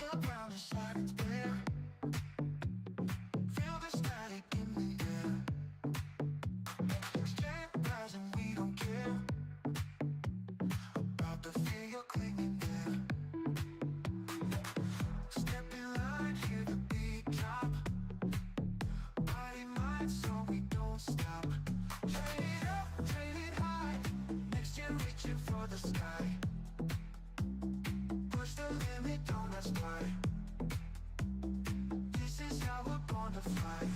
The ground is like there. Feel the static in the air. Exchange rise and we don't care about the fear you're clinging there. Step in line, hear the beat drop. Body, mind, so we don't stop. Train it up, train it high. Next year reaching for the sky. Push the limit, don't ask why. This is how we're born to fly.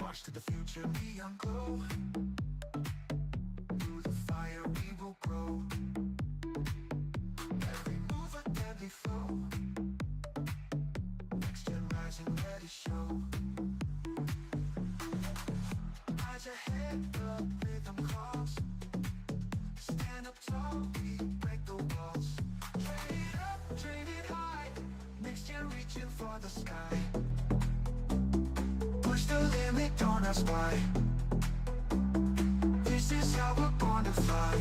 March to the future, neon glow. Through the fire we will grow. Every move a deadly flow. Next gen rising, ready show. Eyes ahead, the rhythm calls. Stand up tall, we break the walls. Train it up, train it high. Next gen reaching for the sky. Push the limit, don't ask why. This is how we're born to fly.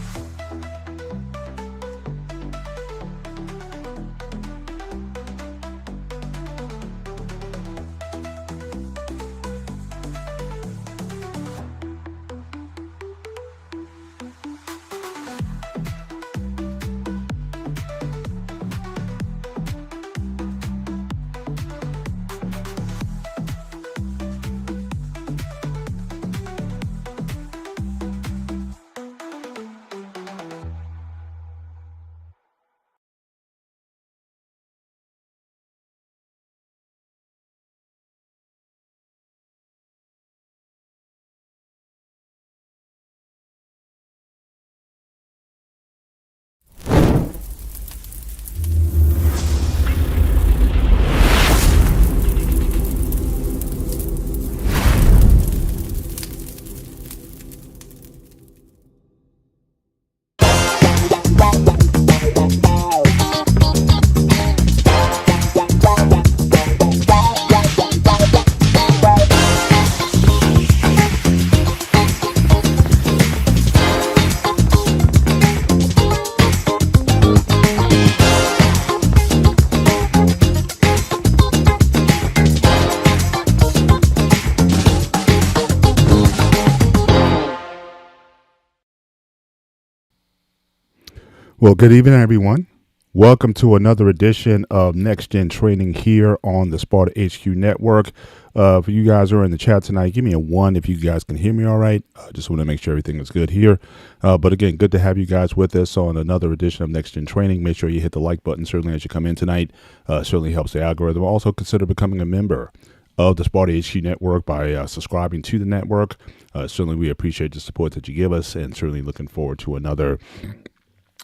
Well, good evening, everyone. Welcome to another edition of Next Gen Training here on the Sparta HQ Network. For you guys who are in the chat tonight, give me a 1 if you guys can hear me all right. Just want to make sure everything is good here. But again, good to have you guys with us on another edition of Next Gen Training. Make sure you hit the like button, certainly as you come in tonight. Certainly helps the algorithm. Also consider becoming a member of the Sparta HQ Network by subscribing to the network. Certainly we appreciate the support that you give us, and certainly looking forward to another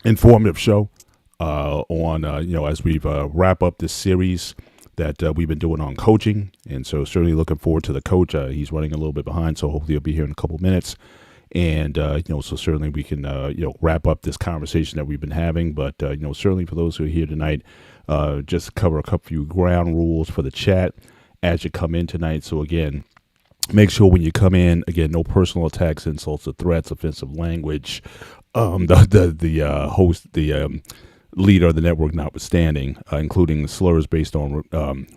informative show as we've wrap up this series that we've been doing on coaching. And so certainly looking forward to the coach. He's running a little bit behind, so hopefully he'll be here in a couple minutes. And so certainly we can wrap up this conversation that we've been having. But certainly for those who are here tonight, just cover a few ground rules for the chat as you come in tonight. So again, make sure when you come in, again, no personal attacks, insults, or threats, offensive language. The host, the leader of the network notwithstanding, including slurs based on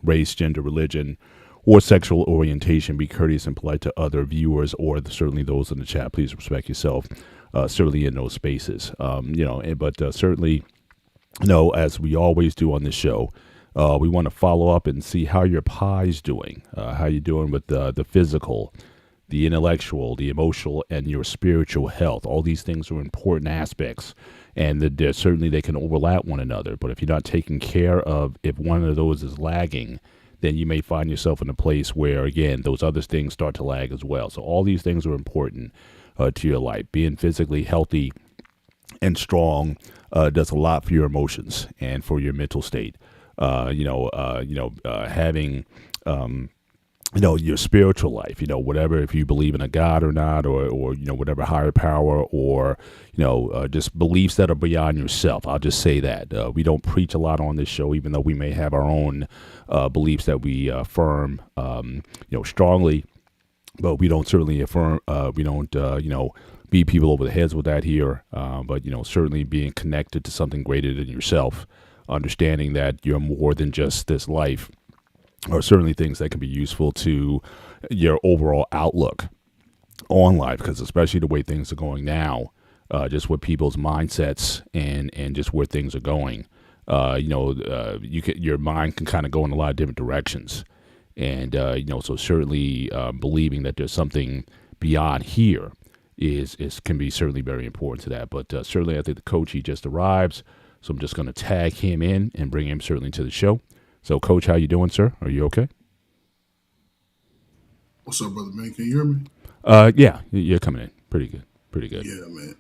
race, gender, religion, or sexual orientation. Be courteous and polite to other viewers, or certainly those in the chat. Please respect yourself, certainly in those spaces. But certainly, as we always do on this show, we want to follow up and see how your pie's doing, how you're doing with the physical, the intellectual, the emotional, and your spiritual health. All these things are important aspects, and certainly they can overlap one another. But if you're not taking care of, if one of those is lagging, then you may find yourself in a place where, again, those other things start to lag as well. So all these things are important to your life. Being physically healthy and strong does a lot for your emotions and for your mental state. Having your spiritual life, whatever, if you believe in a God or not, or whatever higher power, or, just beliefs that are beyond yourself. I'll just say that. We don't preach a lot on this show, even though we may have our own beliefs that we affirm, strongly, but we don't certainly affirm, we don't, beat people over the heads with that here, but certainly being connected to something greater than yourself, understanding that you're more than just this life, are certainly things that can be useful to your overall outlook on life. Because especially the way things are going now, just with people's mindsets and just where things are going, your mind can kind of go in a lot of different directions. And so certainly believing that there's something beyond here is can be certainly very important to that. But certainly, I think the coach, he just arrives, so I'm just going to tag him in and bring him certainly to the show. So, Coach, how you doing, sir? Are you okay? What's up, brother man? Can you hear me? Yeah, you're coming in pretty good, pretty good. Yeah, man.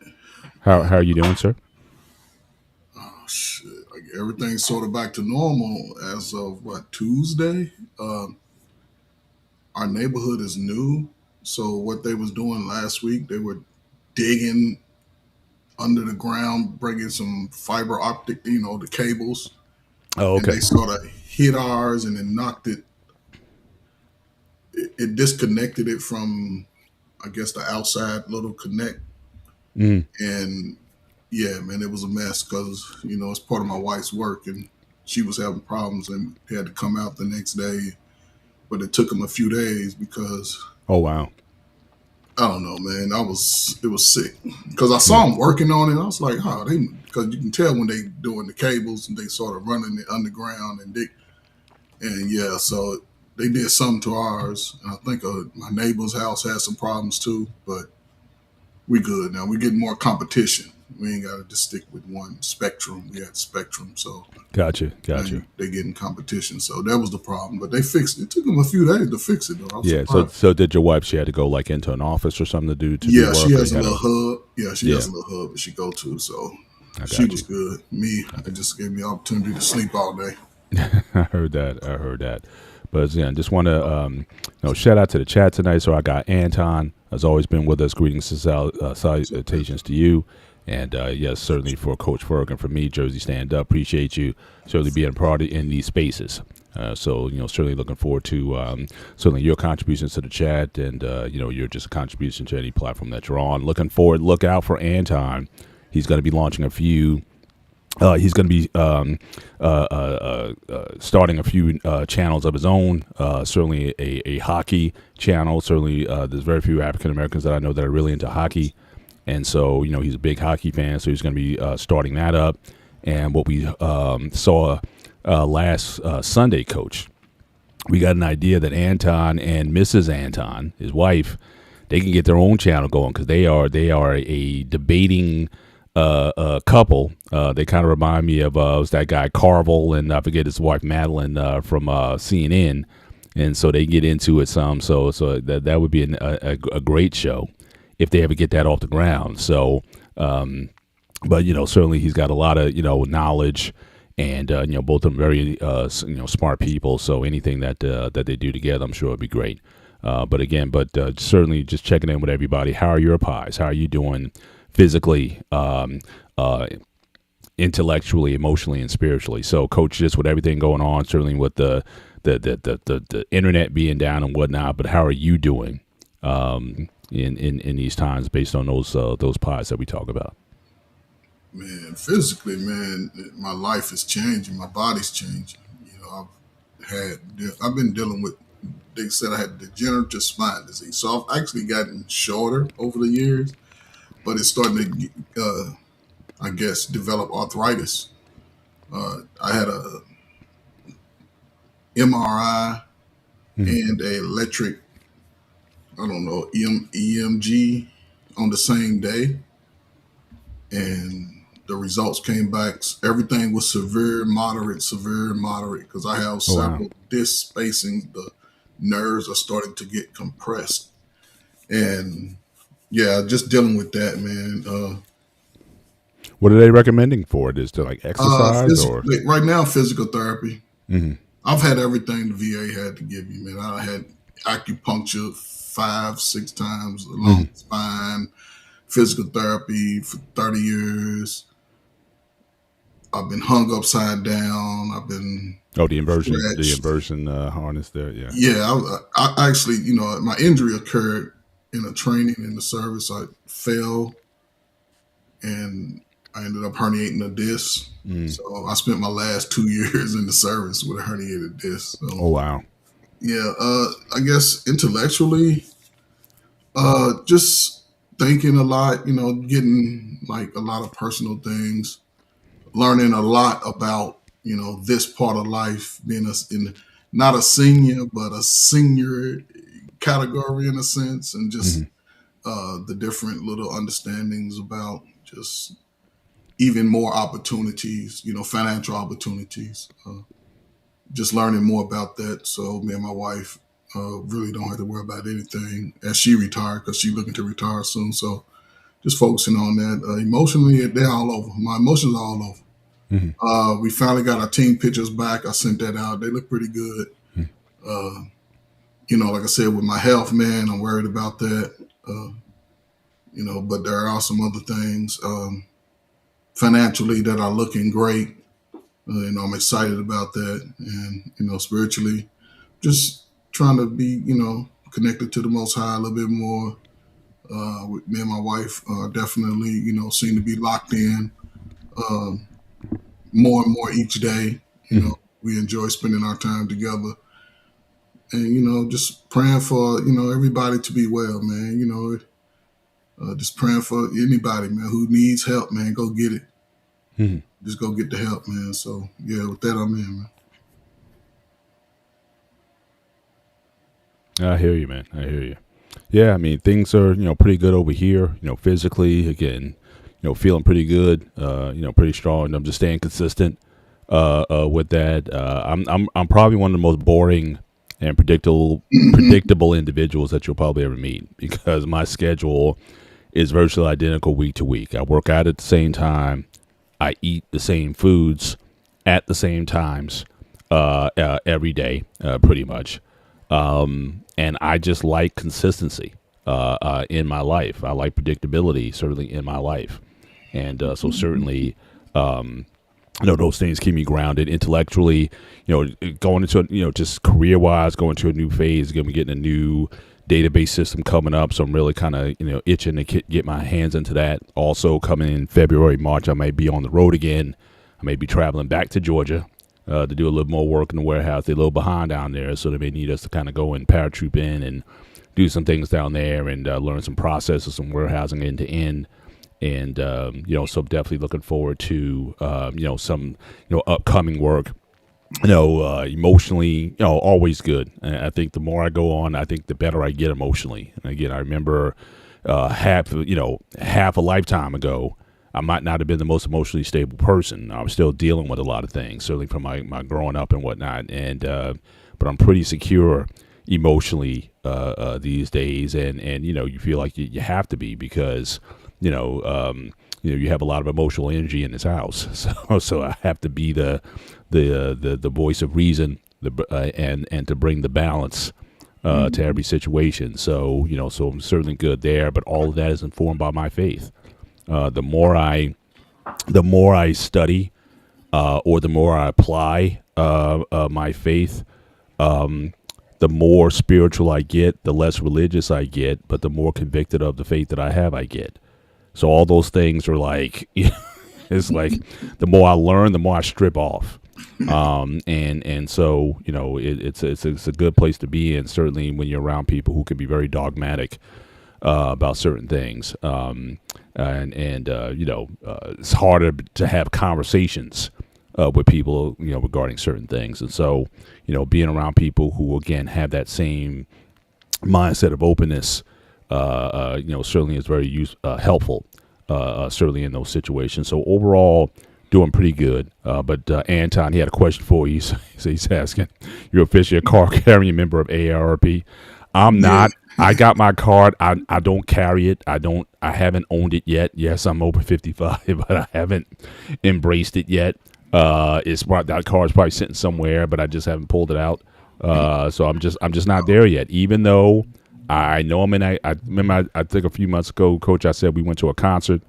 How are you doing, sir? Oh shit! Like everything's sort of back to normal as of Tuesday. Our neighborhood is new, so what they was doing last week, they were digging under the ground, bringing some fiber optic, the cables, Oh, and okay. they sort of hit ours and then knocked it. It disconnected it from, I guess, the outside little connect. Mm. And yeah, man, it was a mess because, it's part of my wife's work and she was having problems and they had to come out the next day. But it took them a few days because, Oh, wow. I don't know, man, it was sick. Because I saw them working on it. I was like, because you can tell when they doing the cables and they sort of running it underground and yeah, so they did something to ours. And I think my neighbor's house had some problems too, but we good now. We're getting more competition. We ain't got to just stick with one Spectrum. We had Spectrum, so Gotcha. they getting competition. So that was the problem. But they fixed it. It took them a few days to fix it, though. I was Yeah. surprised. So did your wife? She had to go like into an office or something to do Yeah, work. she or has you a had little hub. Yeah, she has Yeah. a little hub that she go to. So I she got was you. good. Me, it just gave me opportunity to sleep all day. I heard that. But yeah, just want to shout out to the chat tonight. So I got Anton has always been with us. Greetings and salutations to you. And yes, certainly for Coach Ferg and for me, Jersey Stand Up. Appreciate you certainly being a part in these spaces. So certainly looking forward to certainly your contributions to the chat, and your just a contribution to any platform that you're on. Looking forward. Look out for Anton. He's going to be launching a few. He's going to be starting a few channels of his own. Certainly a hockey channel. Certainly, there's very few African Americans that I know that are really into hockey. And so, he's a big hockey fan, so he's going to be starting that up. And what we saw last Sunday, Coach, we got an idea that Anton and Mrs. Anton, his wife, they can get their own channel going because they are a debating couple. They kind of remind me of was that guy Carvel and I forget his wife Madeline from CNN. And so they get into it some. So that would be a great show if they ever get that off the ground. So, but certainly he's got a lot of knowledge, and both of them very smart people. So anything that they do together, I'm sure would be great. But certainly just checking in with everybody. How are your pies? How are you doing physically, intellectually, emotionally, and spiritually? So, Coach, just with everything going on, certainly with the internet being down and whatnot. But how are you doing? In these times, based on those pies that we talk about. Man, physically, man, my life is changing. My body's changing. I've been dealing with. They said I had degenerative spine disease, so I've actually gotten shorter over the years, but it's starting to, I guess, develop arthritis. I had a MRI and a electric, I don't know, EMG on the same day. And the results came back. Everything was severe, moderate, because I have several disc spacing. The nerves are starting to get compressed. And yeah, just dealing with that, man. What are they recommending for it? Is to like exercise or right now, physical therapy. Mhm. I've had everything the VA had to give me, man. I had acupuncture 5-6 times along the spine, physical therapy for 30 years. I've been hung upside down. I've been the inversion stretched. harness there. Yeah. Yeah, I actually, my injury occurred in a training in the service. I fell and I ended up herniating a disc. So I spent my last 2 years in the service with a herniated disc. So, Oh wow. yeah, I guess intellectually, just thinking a lot, getting like a lot of personal things, learning a lot about, this part of life, being not a senior, but a senior category in a sense, and just the different little understandings about just even more opportunities, financial opportunities. Just learning more about that. So me and my wife really don't have to worry about anything as she retired, because she's looking to retire soon. So just focusing on that. Emotionally, they're all over. My emotions are all over. We finally got our team pictures back. I sent that out. They look pretty good. Like I said, with my health, man, I'm worried about that. But there are some other things financially that are looking great. I'm excited about that. And, spiritually, just trying to be, connected to the Most High a little bit more. With me and my wife definitely, seem to be locked in more and more each day. We enjoy spending our time together. And, just praying for, everybody to be well, man. Just praying for anybody, man, who needs help, man. Go get it. Just go get the help, man. So, yeah, with that, I'm in, man. I hear you, man. I hear you. Yeah, I mean, things are, pretty good over here, physically, again, feeling pretty good, pretty strong. I'm just staying consistent with that. I'm probably one of the most boring and predictable individuals that you'll probably ever meet, because my schedule is virtually identical week to week. I work out at the same time. I eat the same foods at the same times every day, pretty much. And I just like consistency in my life. I like predictability, certainly in my life. And so certainly, those things keep me grounded intellectually, going into, just career-wise, going to a new phase, going to be getting a new database system coming up. So I'm really kind of, itching to get my hands into that. Also coming in February, March, I may be on the road again. I may be traveling back to Georgia to do a little more work in the warehouse. They're a little behind down there, so they may need us to kind of go and paratroop in and do some things down there and learn some processes, some warehousing end to end. And, so definitely looking forward to, some, upcoming work. Emotionally, always good. And I think the more I go on, I think the better I get emotionally. And again, I remember half a lifetime ago, I might not have been the most emotionally stable person. I was still dealing with a lot of things, certainly from my growing up and whatnot. And but I'm pretty secure emotionally these days. And you feel like you have to be, because you have a lot of emotional energy in this house. So I have to be the voice of reason, and to bring the balance to every situation. So so I'm certainly good there. But all of that is informed by my faith. The more I study, or the more I apply my faith, the more spiritual I get, the less religious I get, but the more convicted of the faith that I have I get. So all those things are like, it's like the more I learn, the more I strip off. And so, it's a good place to be in, certainly when you're around people who can be very dogmatic about certain things. It's harder to have conversations with people, regarding certain things. And so, being around people who, again, have that same mindset of openness, certainly is very helpful, certainly in those situations. So overall, doing pretty good. But Anton, he had a question for you. So he's asking, you're officially a card carrying member of AARP. I'm not. I got my card. I don't carry it. I haven't owned it yet. Yes, I'm over 55, but I haven't embraced it yet. That card's probably sitting somewhere, but I just haven't pulled it out. So I'm just not there yet. Even though I know I'm in. I remember I think a few months ago, Coach, I said we went to a concert.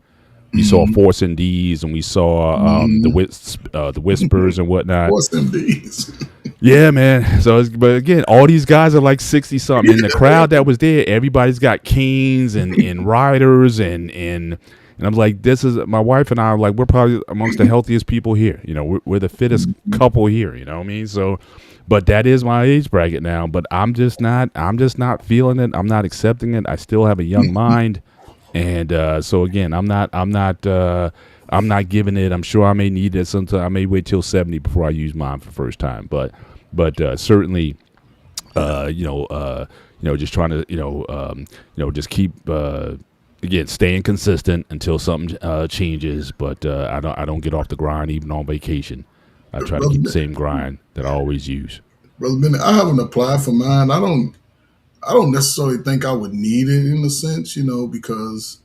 We saw Force MDs, and we saw the Whispers and whatnot. Force MDs. Yeah, man. So, but again, all these guys are like 60 something. And the crowd that was there, everybody's got canes and riders and I'm like, this is my wife and I are like, we're probably amongst the healthiest people here. You know, we're the fittest couple here. You know what I mean? So, but that is my age bracket now. But I'm just not feeling it. I'm not accepting it. I still have a young mind, and so again, I'm not giving it. I'm sure I may need it sometime. I may wait till 70 before I use mine for the first time. But certainly, just trying to, just keep, again, staying consistent until something changes. But I don't get off the grind even on vacation. I try to keep the same grind that I always use. Brother Bennett, I haven't applied for mine. I don't necessarily think I would need it in a sense, because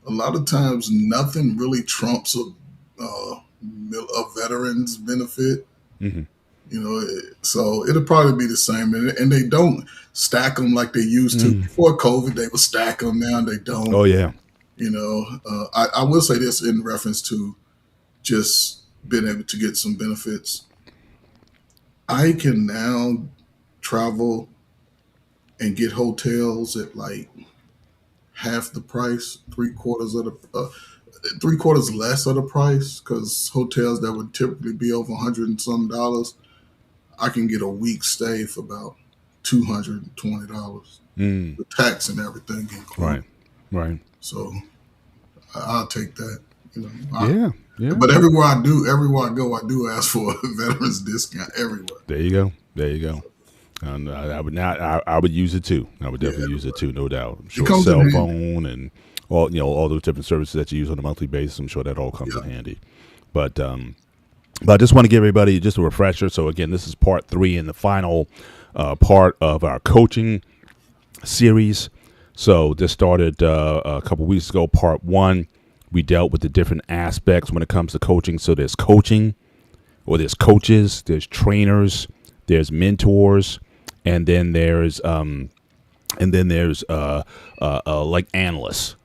a lot of times nothing really trumps a veteran's benefit. Mm-hmm. So it'll probably be the same, and they don't stack them like they used to before COVID. They would stack them. Now they don't. Oh yeah. I will say this in reference to just being able to get some benefits. I can now travel and get hotels at like half the price, three quarters less of the price, because hotels that would typically be over $100 and some, I can get a week stay for about $220. The tax and everything included. Right. So I'll take that. Yeah. But everywhere I go, I do ask for a veterans discount everywhere. There you go. And I would use it too. I would definitely use it too, no doubt. I'm sure cell phone and all those different services that you use on a monthly basis. I'm sure that all comes in handy. But I just want to give everybody just a refresher. So again, this is part 3 and the final part of our coaching series. So this started a couple weeks ago. Part 1, we dealt with the different aspects when it comes to coaching. So there's coaching, or there's coaches, there's trainers, there's mentors, and then there's like analysts,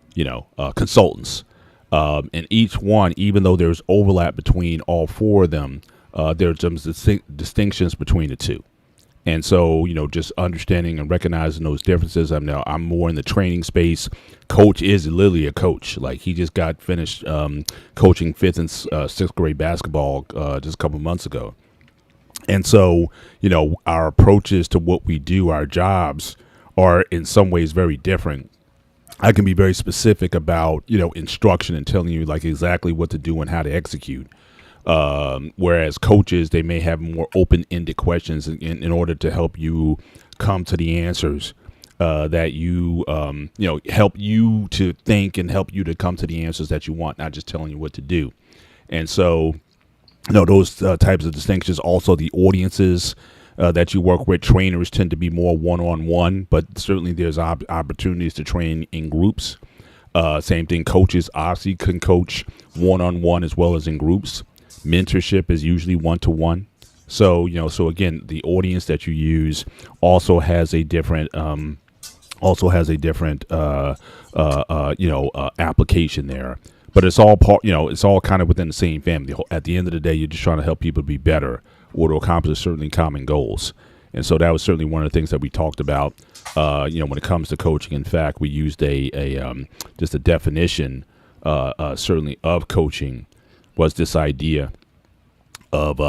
consultants. And each one, even though there's overlap between all 4 of them, there's some distinctions between the 2. And so, just understanding and recognizing those differences. I'm more in the training space. Coach is literally a coach. Like, he just got finished coaching 5th and 6th grade basketball just a couple months ago. And so, our approaches to what we do, our jobs, are in some ways very different. I can be very specific about, instruction and telling you like exactly what to do and how to execute. Whereas coaches, they may have more open-ended questions in order to help you come to the answers that you help you to think and help you to come to the answers that you want, not just telling you what to do. And so, those types of distinctions. Also, the audiences that you work with, trainers tend to be more one-on-one, but certainly there's opportunities to train in groups. Same thing, coaches obviously can coach one-on-one as well as in groups. Mentorship is usually one-to-one. So, so again, the audience that you use also has a different application there. But it's all part, it's all kind of within the same family. At the end of the day, you're just trying to help people be better or to accomplish certainly common goals. And so that was certainly one of the things that we talked about, when it comes to coaching. In fact, we used just a definition, certainly of coaching, was this idea of,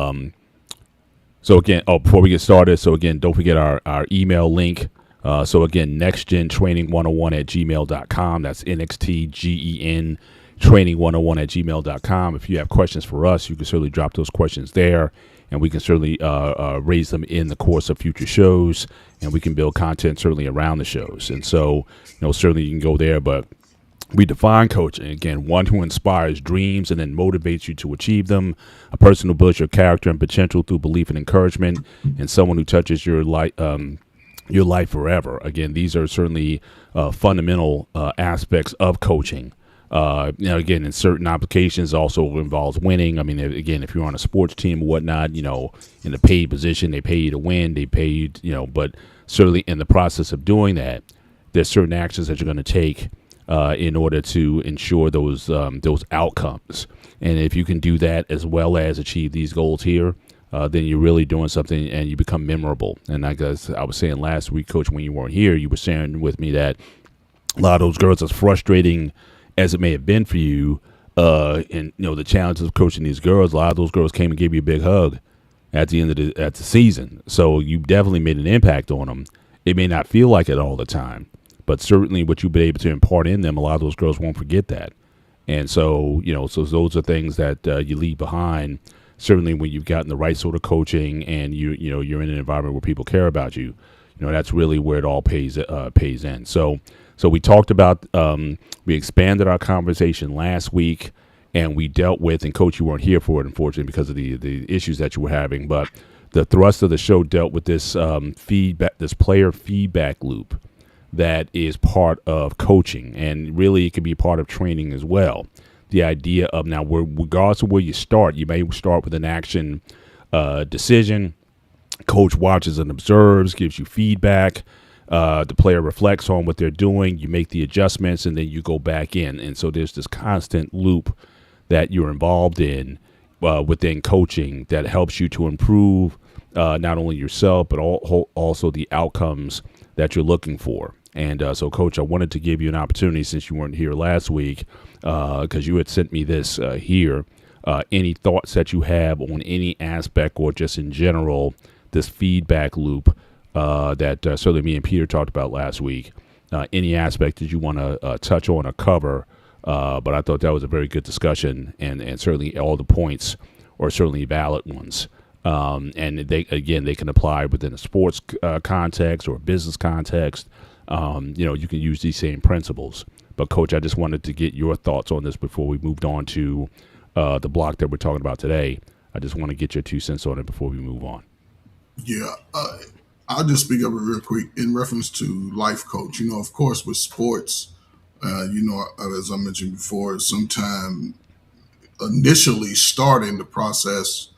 so again, before we get started, so again, don't forget our email link. So again, nextgentraining101@gmail.com. That's NXTGEN training101@gmail.com. If you have questions for us, you can certainly drop those questions there, and we can certainly raise them in the course of future shows, and we can build content certainly around the shows. And so, certainly you can go there, but we define coaching, again, one who inspires dreams and then motivates you to achieve them, a person who builds your character and potential through belief and encouragement, and someone who touches your life forever. Again, these are certainly fundamental aspects of coaching. Again, in certain applications also involves winning. I mean, again, if you're on a sports team or whatnot, in a paid position, they pay you to win, they pay you, but certainly in the process of doing that, there's certain actions that you're going to take in order to ensure those outcomes. And if you can do that as well as achieve these goals here, then you're really doing something and you become memorable. And I guess I was saying last week, Coach, when you weren't here, you were sharing with me that a lot of those girls, as frustrating as it may have been for you, and the challenges of coaching these girls, a lot of those girls came and gave you a big hug at the end of the season. So you definitely made an impact on them. It may not feel like it all the time, but certainly what you've been able to impart in them, a lot of those girls won't forget that. And so, so those are things that you leave behind. Certainly, when you've gotten the right sort of coaching and you're in an environment where people care about you, that's really where it all pays in. So we talked about we expanded our conversation last week, and we dealt with, and Coach, you weren't here for it, unfortunately, because of the issues that you were having. But the thrust of the show dealt with this this player feedback loop that is part of coaching, and really it can be part of training as well. The idea of now, regardless of where you start, you may start with an action decision. Coach watches and observes, gives you feedback. The player reflects on what they're doing. You make the adjustments, and then you go back in. And so there's this constant loop that you're involved in within coaching that helps you to improve not only yourself, but also the outcomes that you're looking for. And so, Coach, I wanted to give you an opportunity, since you weren't here last week, because you had sent me this here. Any thoughts that you have on any aspect, or just in general, this feedback loop that certainly me and Peter talked about last week? Any aspect that you want to touch on or cover? But I thought that was a very good discussion, and certainly all the points are certainly valid ones. And they can apply within a sports context or a business context. You can use these same principles. But, Coach, I just wanted to get your thoughts on this before we moved on to the block that we're talking about today. I just want to get your 2 cents on it before we move on. Yeah, I'll just speak up real quick in reference to life coach. Of course, with sports, as I mentioned before, sometime initially starting the process,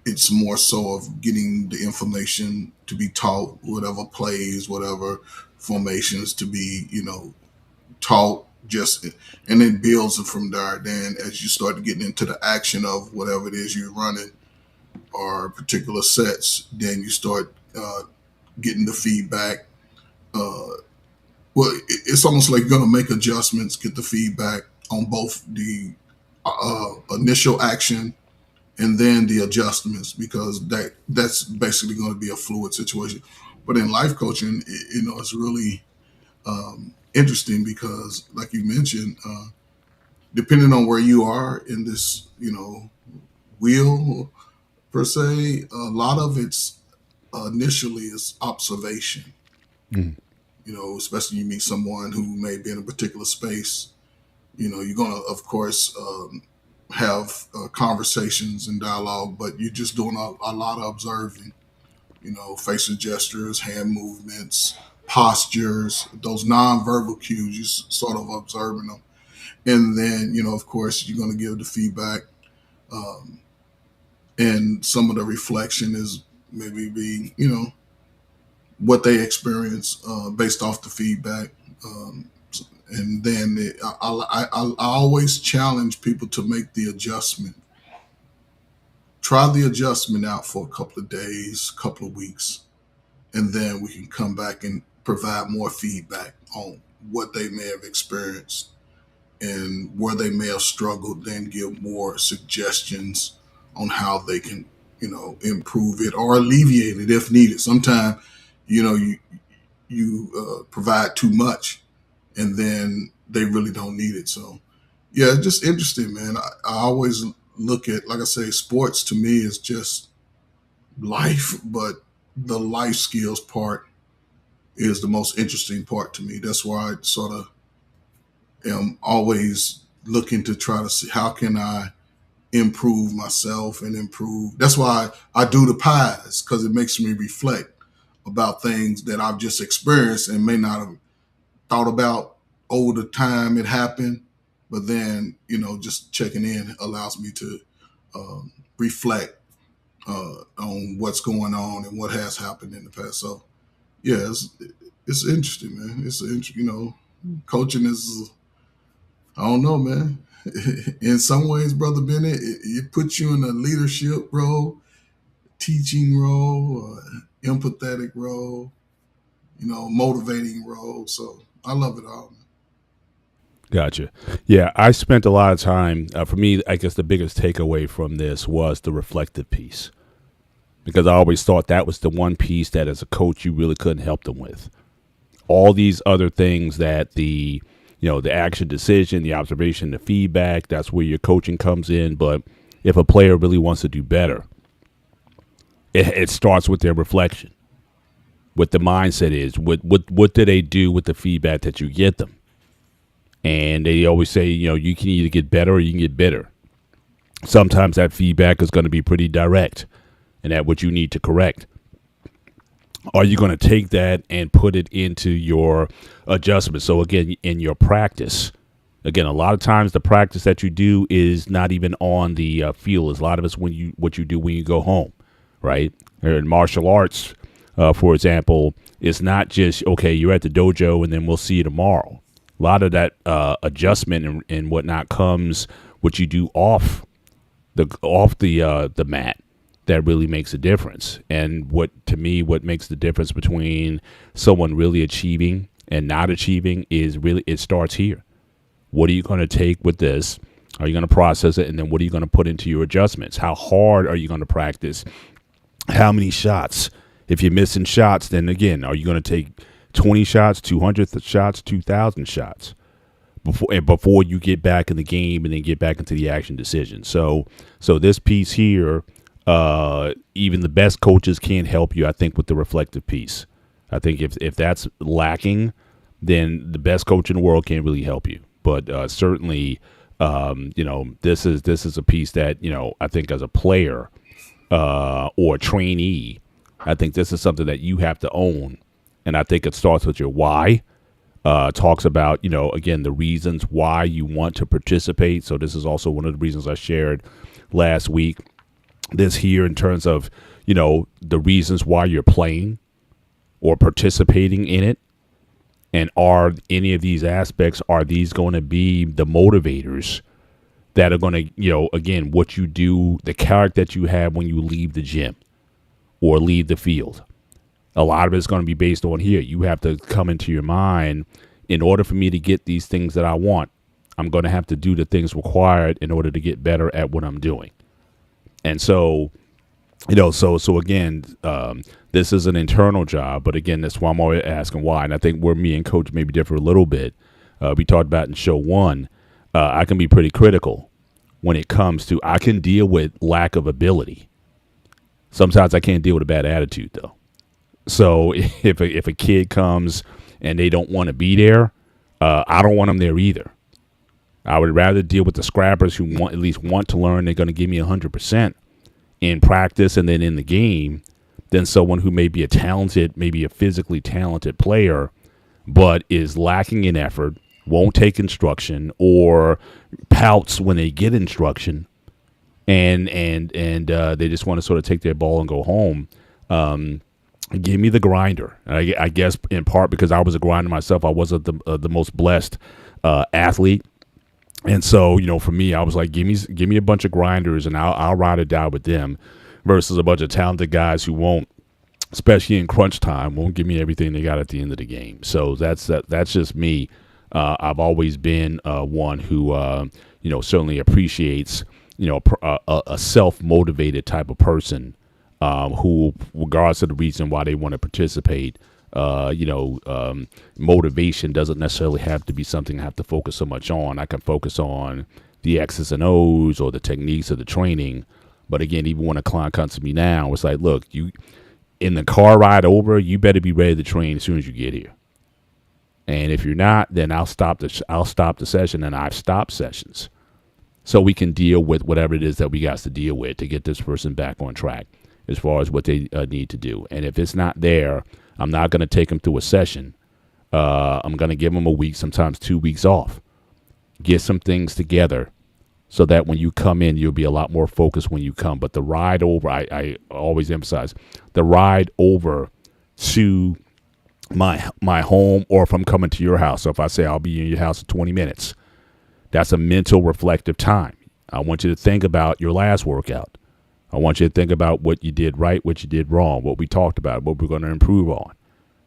it's more so of getting the information to be taught, whatever plays, whatever formations to be, taught, and it builds it from there. Then as you start getting into the action of whatever it is you're running or particular sets, then you start getting the feedback. It's almost like you're going to make adjustments, get the feedback on both the initial action and then the adjustments, because that's basically going to be a fluid situation. But in life coaching, it's really interesting because, like you mentioned, depending on where you are in this, wheel per se, a lot of it's initially is observation. Mm. Especially you meet someone who may be in a particular space, you're going to, of course, have conversations and dialogue, but you're just doing a lot of observing, facial gestures, hand movements, postures, those nonverbal cues, you sort of observing them. And then, of course, you're going to give the feedback. And some of the reflection is maybe be, what they experience based off the feedback. And then I always challenge people to make the adjustment. Try the adjustment out for a couple of days, couple of weeks, and then we can come back and provide more feedback on what they may have experienced and where they may have struggled, then give more suggestions on how they can, improve it or alleviate it if needed. Sometimes, you provide too much and then they really don't need it. So, yeah, it's just interesting, man. I always look at, like I say, sports to me is just life, but the life skills part is the most interesting part to me. That's why I sort of am always looking to try to see how can I improve myself and improve. That's why I do the pies, because it makes me reflect about things that I've just experienced and may not have thought about over the time it happened. But then, just checking in allows me to reflect on what's going on and what has happened in the past. So, yeah, it's interesting, man. It's coaching is, I don't know, man. In some ways, Brother Bennett, it puts you in a leadership role. teaching role or empathetic role, motivating role. So I love it all. Gotcha. Yeah, I spent a lot of time. For me, I guess the biggest takeaway from this was the reflective piece, because I always thought that was the one piece that as a coach you really couldn't help them with. All these other things that the action decision, the observation, the feedback, that's where your coaching comes in. But if a player really wants to do better, it starts with their reflection. What the mindset is, what do they do with the feedback that you get them? And they always say, you can either get better or you can get bitter. Sometimes that feedback is going to be pretty direct and at what you need to correct. Are you going to take that and put it into your adjustment? So again, in your practice, a lot of times the practice that you do is not even on the field. A lot of it's what you do when you go home, right? In martial arts, for example, it's not just, okay, you're at the dojo and then we'll see you tomorrow. A lot of that adjustment and whatnot comes what you do off the mat that really makes a difference. And what makes the difference between someone really achieving and not achieving is really, it starts here. What are you going to take with this? Are you going to process it? And then what are you going to put into your adjustments? How hard are you going to practice? How many shots? If you're missing shots, then again, are you going to take 20 shots, 200 shots, 2,000 shots before you get back in the game and then get back into the action decision? So this piece here, even the best coaches can't help you, I think, with the reflective piece. I think if that's lacking, then the best coach in the world can't really help you. But certainly, this is a piece that, I think as a player or a trainee, I think this is something that you have to own. And I think it starts with your why. Talks about, again, the reasons why you want to participate. So this is also one of the reasons I shared last week. This here in terms of, the reasons why you're playing or participating in it. And are any of these aspects, are these going to be the motivators that are going to, again, what you do, the character that you have when you leave the gym or leave the field? A lot of it's going to be based on here. You have to come into your mind, in order for me to get these things that I want, I'm going to have to do the things required in order to get better at what I'm doing. And so, so again, this is an internal job, but again, that's why I'm always asking why. And I think where me and coach maybe differ a little bit, we talked about in show one, I can be pretty critical when it comes to, I can deal with lack of ability. Sometimes I can't deal with a bad attitude though. So if a kid comes and they don't want to be there, I don't want them there either. I would rather deal with the scrappers who at least want to learn. They're going to give me 100% in practice and then in the game, than someone who may be maybe a physically talented player, but is lacking in effort, won't take instruction, or pouts when they get instruction, and they just want to sort of take their ball and go home. Give me the grinder. I guess in part because I was a grinder myself. I wasn't the most blessed athlete. And so, for me, I was like, give me a bunch of grinders and I'll ride or die with them, versus a bunch of talented guys who won't, especially in crunch time, won't give me everything they got at the end of the game. So that's just me. I've always been one who, certainly appreciates, a self-motivated type of person, who, regardless of the reason why they want to participate, motivation doesn't necessarily have to be something I have to focus so much on. I can focus on the X's and O's or the techniques of the training. But again, even when a client comes to me now, it's like, look, you in the car ride over, you better be ready to train as soon as you get here. And if you're not, then I'll stop the session, and I've stopped sessions so we can deal with whatever it is that we got to deal with to get this person back on track as far as what they need to do. And if it's not there, I'm not going to take them through a session. I'm going to give them a week, sometimes 2 weeks off. Get some things together so that when you come in, you'll be a lot more focused when you come. But the ride over, I always emphasize, the ride over to my home, or if I'm coming to your house. So if I say I'll be in your house in 20 minutes, that's a mental reflective time. I want you to think about your last workout. I want you to think about what you did right, what you did wrong, what we talked about, what we're going to improve on.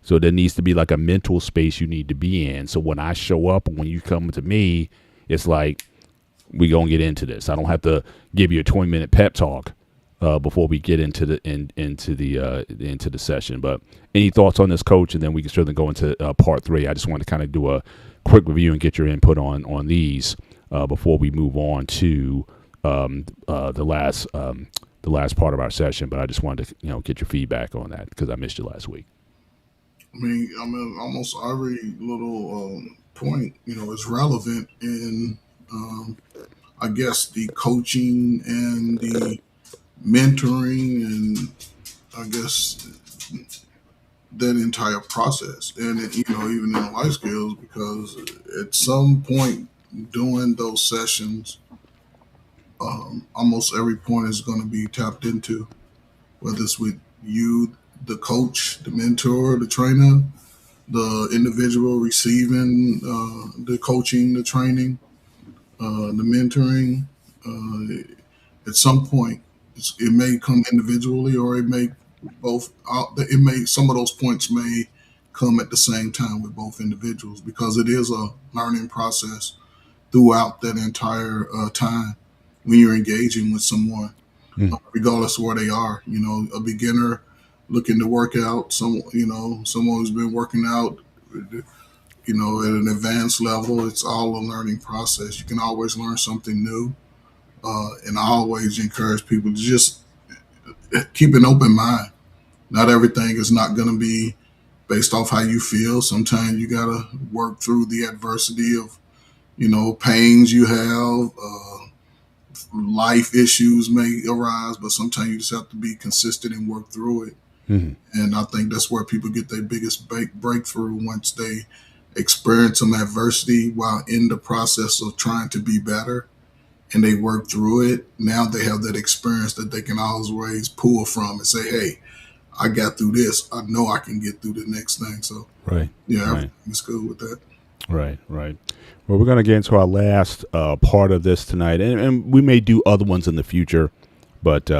So there needs to be like a mental space you need to be in. So when I show up and when you come to me, it's like, we're going to get into this. I don't have to give you a 20-minute pep talk before we get into the session. But any thoughts on this, Coach? And then we can certainly go into part 3. I just want to kind of do a quick review and get your input on these before we move on to the last part of our session. But I just wanted to get your feedback on that because I missed you last week. I mean, almost every little point, is relevant in, I guess, the coaching and the mentoring and I guess that entire process. And, even in life skills, because at some point during those sessions, almost every point is going to be tapped into, whether it's with you, the coach, the mentor, the trainer, the individual receiving the coaching, the training, the mentoring. At some point, it may come individually, or it may both. Some of those points may come at the same time with both individuals, because it is a learning process throughout that entire time when you're engaging with someone, regardless of where they are. A beginner looking to work out, someone who's been working out, at an advanced level. It's all a learning process. You can always learn something new. And I always encourage people to just keep an open mind. Not everything is not going to be based off how you feel. Sometimes you got to work through the adversity of, pains you have, life issues may arise, but sometimes you just have to be consistent and work through it. Mm-hmm. And I think that's where people get their biggest breakthrough, once they experience some adversity while in the process of trying to be better, and they work through it. Now they have that experience that they can always pull from and say, hey, I got through this. I know I can get through the next thing. So, right. Everything's good with that. Right. Well, we're going to get into our last part of this tonight, and we may do other ones in the future, but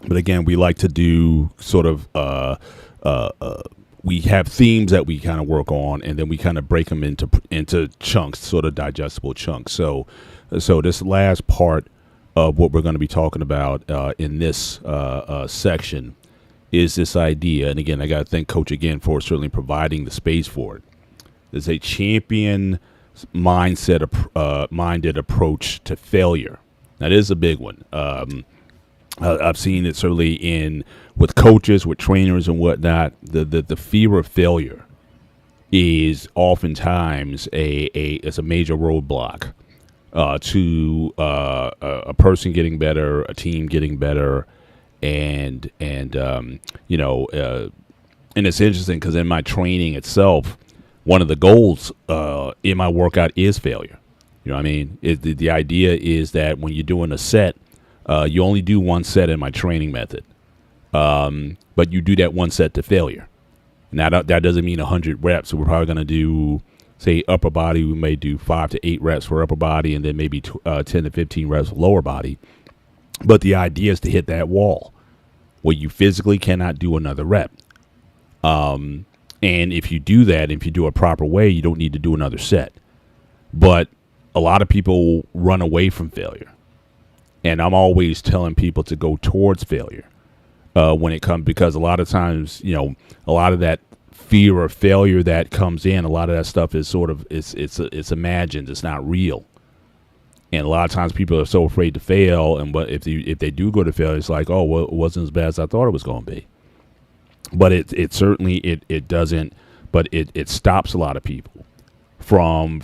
again, we like to do sort of we have themes that we kind of work on, and then we kind of break them into chunks, sort of digestible chunks. So this last part of what we're going to be talking about in this section is this idea, and again, I got to thank Coach again for certainly providing the space for it. There's a champion minded approach to failure. That is a big one. I've seen it certainly with coaches, with trainers and whatnot. The fear of failure is oftentimes a major roadblock to a person getting better, a team getting better, and it's interesting because in my training itself, one of the goals in my workout is failure. You know what I mean? The idea is that when you're doing a set, you only do one set in my training method, but you do that one set to failure. Now, that doesn't mean 100 reps. So we're probably going to do, say, upper body. We may do 5 to 8 reps for upper body, and then maybe 10 to 15 reps for lower body. But the idea is to hit that wall where you physically cannot do another rep. And if you do that, if you do it proper way, you don't need to do another set. But a lot of people run away from failure. And I'm always telling people to go towards failure when it comes, because a lot of times, a lot of that fear of failure that comes in, a lot of that stuff is sort of, it's imagined, it's not real. And a lot of times people are so afraid to fail. And but if they do go to failure, it's like, oh, well, it wasn't as bad as I thought it was going to be. But it certainly doesn't, but it stops a lot of people from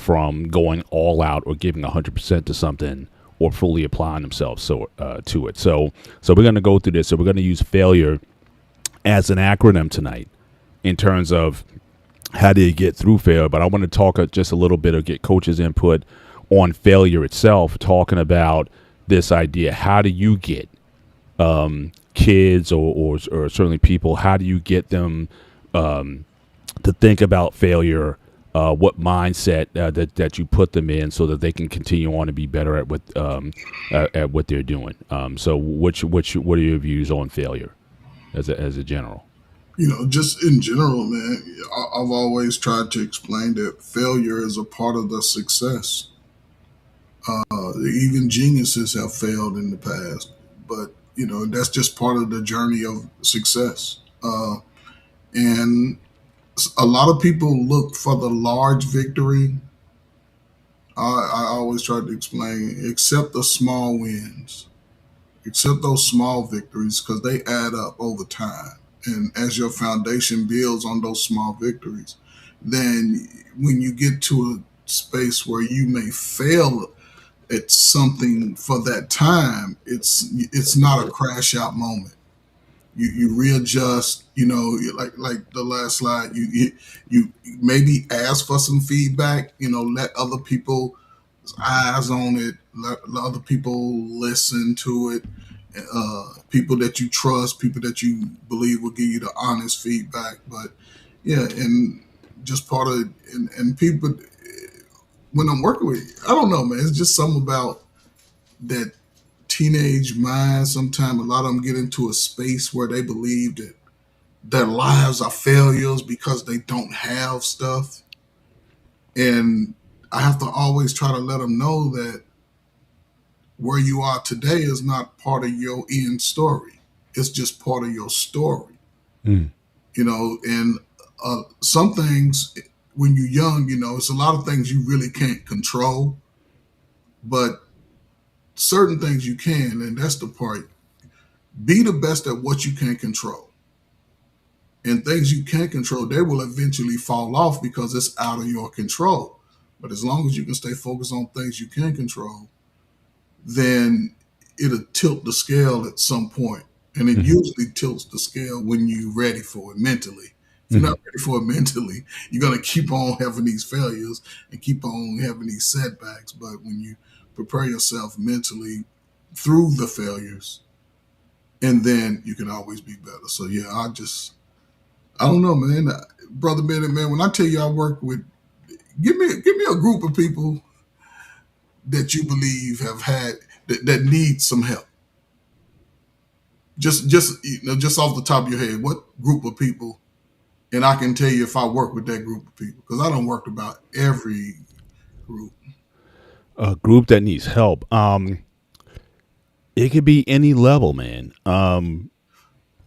going all out or giving 100% to something or fully applying themselves to it. So we're going to go through this. So we're going to use failure as an acronym tonight in terms of how do you get through failure. But I want to talk just a little bit or get coaches' input on failure itself, talking about this idea. How do you get kids or certainly people, how do you get them to think about failure what mindset that you put them in, so that they can continue on to be better at what they're doing. So, what are your views on failure, as a general? Just in general, man, I've always tried to explain that failure is a part of the success. Even geniuses have failed in the past, but that's just part of the journey of success. And a lot of people look for the large victory. I always try to explain, accept the small wins, accept those small victories, because they add up over time. And as your foundation builds on those small victories, then when you get to a space where you may fail at something for that time, it's not a crash out moment. You readjust. Like the last slide, you maybe ask for some feedback. Let other people's eyes on it. Let other people listen to it. People that you trust, people that you believe will give you the honest feedback. But yeah, and just part of and people, when I'm working with, I don't know, man. It's just something about that teenage mind. Sometimes a lot of them get into a space where they believe that their lives are failures because they don't have stuff. And I have to always try to let them know that where you are today is not part of your end story. It's just part of your story. Mm. And some things when you're young, it's a lot of things you really can't control, but certain things you can, and that's the part. Be the best at what you can control. And things you can't control, they will eventually fall off because it's out of your control. But as long as you can stay focused on things you can control, then it'll tilt the scale at some point. And it usually tilts the scale when you're ready for it mentally. If you're not ready for it mentally, you're going to keep on having these failures and keep on having these setbacks. But when you prepare yourself mentally through the failures, and then you can always be better. So yeah, I don't know, man. Brother Bennett, man, when I tell you I work with, give me a group of people that you believe have had that need some help. Just off the top of your head, what group of people? And I can tell you if I work with that group of people, because I don't work about every group. A group that needs help. It could be any level, man.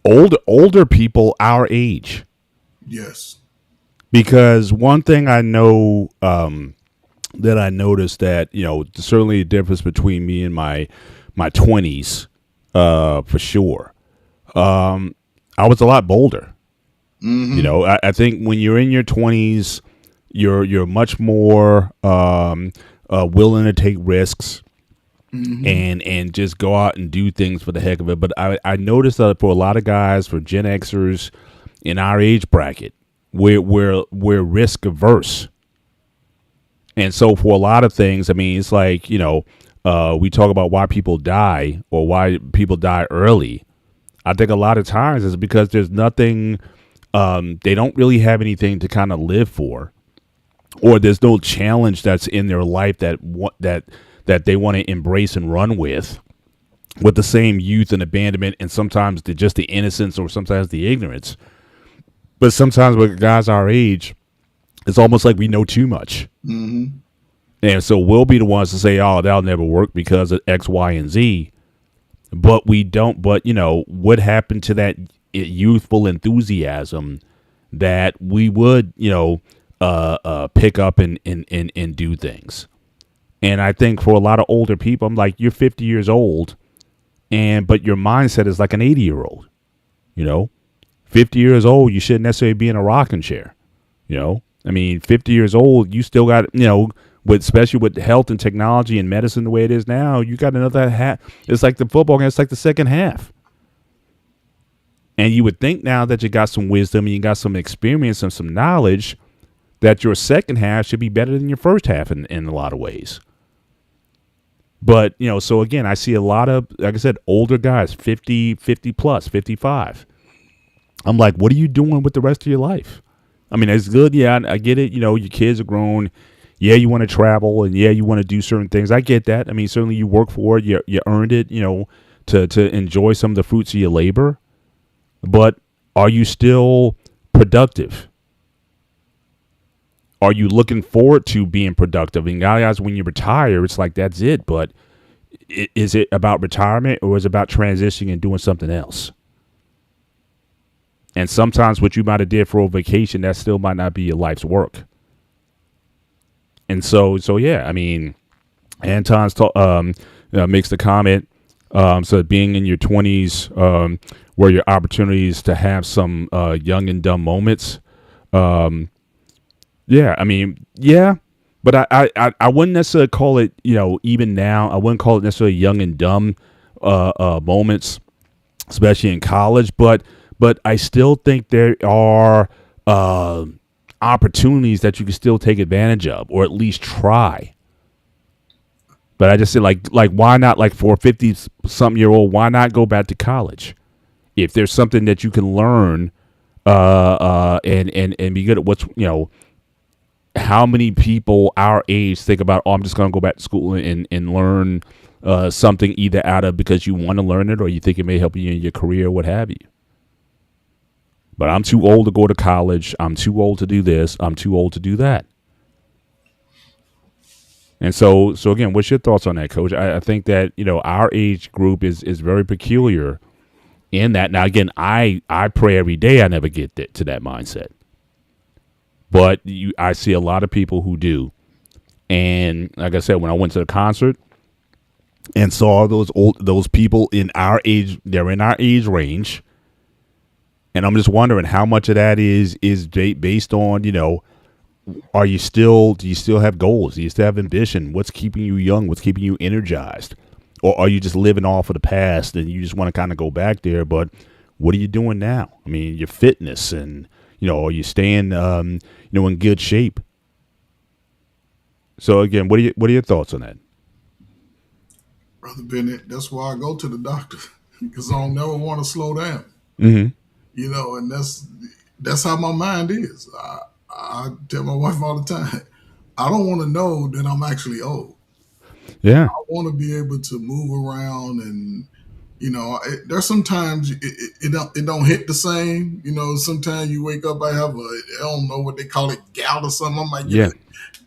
Older people our age. Yes. Because one thing I know, that I noticed that, certainly a difference between me and my 20s, for sure. I was a lot bolder. I think when you're in your 20s, you're much more willing to take risks. And just go out and do things for the heck of it. But I noticed that for a lot of guys, for Gen Xers in our age bracket, we're risk averse. And so for a lot of things, I mean, it's like, we talk about why people die or why people die early. I think a lot of times it's because there's nothing, they don't really have anything to kind of live for, or there's no challenge that's in their life that they want to embrace and run with the same youth and abandonment, and sometimes just the innocence or sometimes the ignorance. But sometimes with guys our age, it's almost like we know too much. And so we'll be the ones to say, oh, that'll never work because of X, Y, and Z. But we don't. But, what happened to that youthful enthusiasm that we would, pick up and do things. And I think for a lot of older people, I'm like, you're 50 years old, but your mindset is like an 80-year-old. 50 years old, you shouldn't necessarily be in a rocking chair. I mean, 50 years old, you still got, especially with health and technology and medicine the way it is now, you got another half. It's like the football game. It's like the second half. And you would think now that you got some wisdom and you got some experience and some knowledge that your second half should be better than your first half in a lot of ways. But, so again, I see a lot of, like I said, older guys, 50 plus, 55. I'm like, what are you doing with the rest of your life? I mean, it's good. Yeah, I get it. You know, your kids are grown. Yeah, you want to travel, and yeah, you want to do certain things. I get that. I mean, certainly you work for it. You earned it. You know, to enjoy some of the fruits of your labor. But are you still productive? Are you looking forward to being productive? And guys, when you retire, it's like that's it. But is it about retirement, or is it about transitioning and doing something else? And sometimes what you might have did for a vacation, that still might not be your life's work. And so yeah, I mean, Anton's makes the comment. So being in your 20s, were your opportunities to have some young and dumb moments. Yeah, I mean, yeah, but I wouldn't necessarily call it, you know, even now, I wouldn't call it necessarily young and dumb moments, especially in college. But I still think there are opportunities that you can still take advantage of, or at least try. But I just say, like why not, like for a 50-something-year-old, why not go back to college? If there's something that you can learn and be good at what's, you know, how many people our age think about, oh, I'm just going to go back to school and learn something either out of because you want to learn it or you think it may help you in your career, what have you. But I'm too old to go to college. I'm too old to do this. I'm too old to do that. And so again, what's your thoughts on that, Coach? I think that, you know, our age group is very peculiar in that. Now, again, I pray every day I never get to that mindset. But I see a lot of people who do. And like I said, when I went to the concert and saw those people in our age, they're in our age range. And I'm just wondering how much of that is based on, you know, do you still have goals? Do you still have ambition? What's keeping you young? What's keeping you energized? Or are you just living off of the past and you just want to kind of go back there? But what are you doing now? I mean, your fitness and, you know, are you staying, you know, in good shape? So again, what are your thoughts on that? Brother Bennett, that's why I go to the doctor because I don't never want to slow down. Mm-hmm. You know, and that's how my mind is. I tell my wife all the time, I don't want to know that I'm actually old. Yeah. I want to be able to move around, and you know, there's sometimes it don't hit the same. You know, sometimes you wake up, I don't know what they call it, gout or something. I might get Yeah.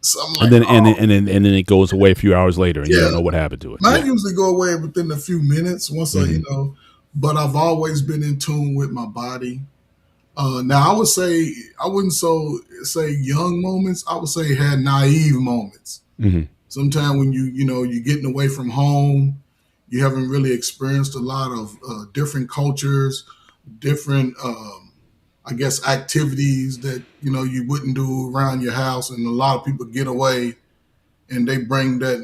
something And like, then and then it goes away a few hours later, and you don't know what happened to it. mine Yeah. usually go away within a few minutes once I, you Mhm. know. But I've always been in tune with my body. Now I would say I wouldn't say young moments. I would say had naive moments. Mhm. Sometimes when you're getting away from home, you haven't really experienced a lot of different cultures, different I guess activities that you wouldn't do around your house, and a lot of people get away and they bring that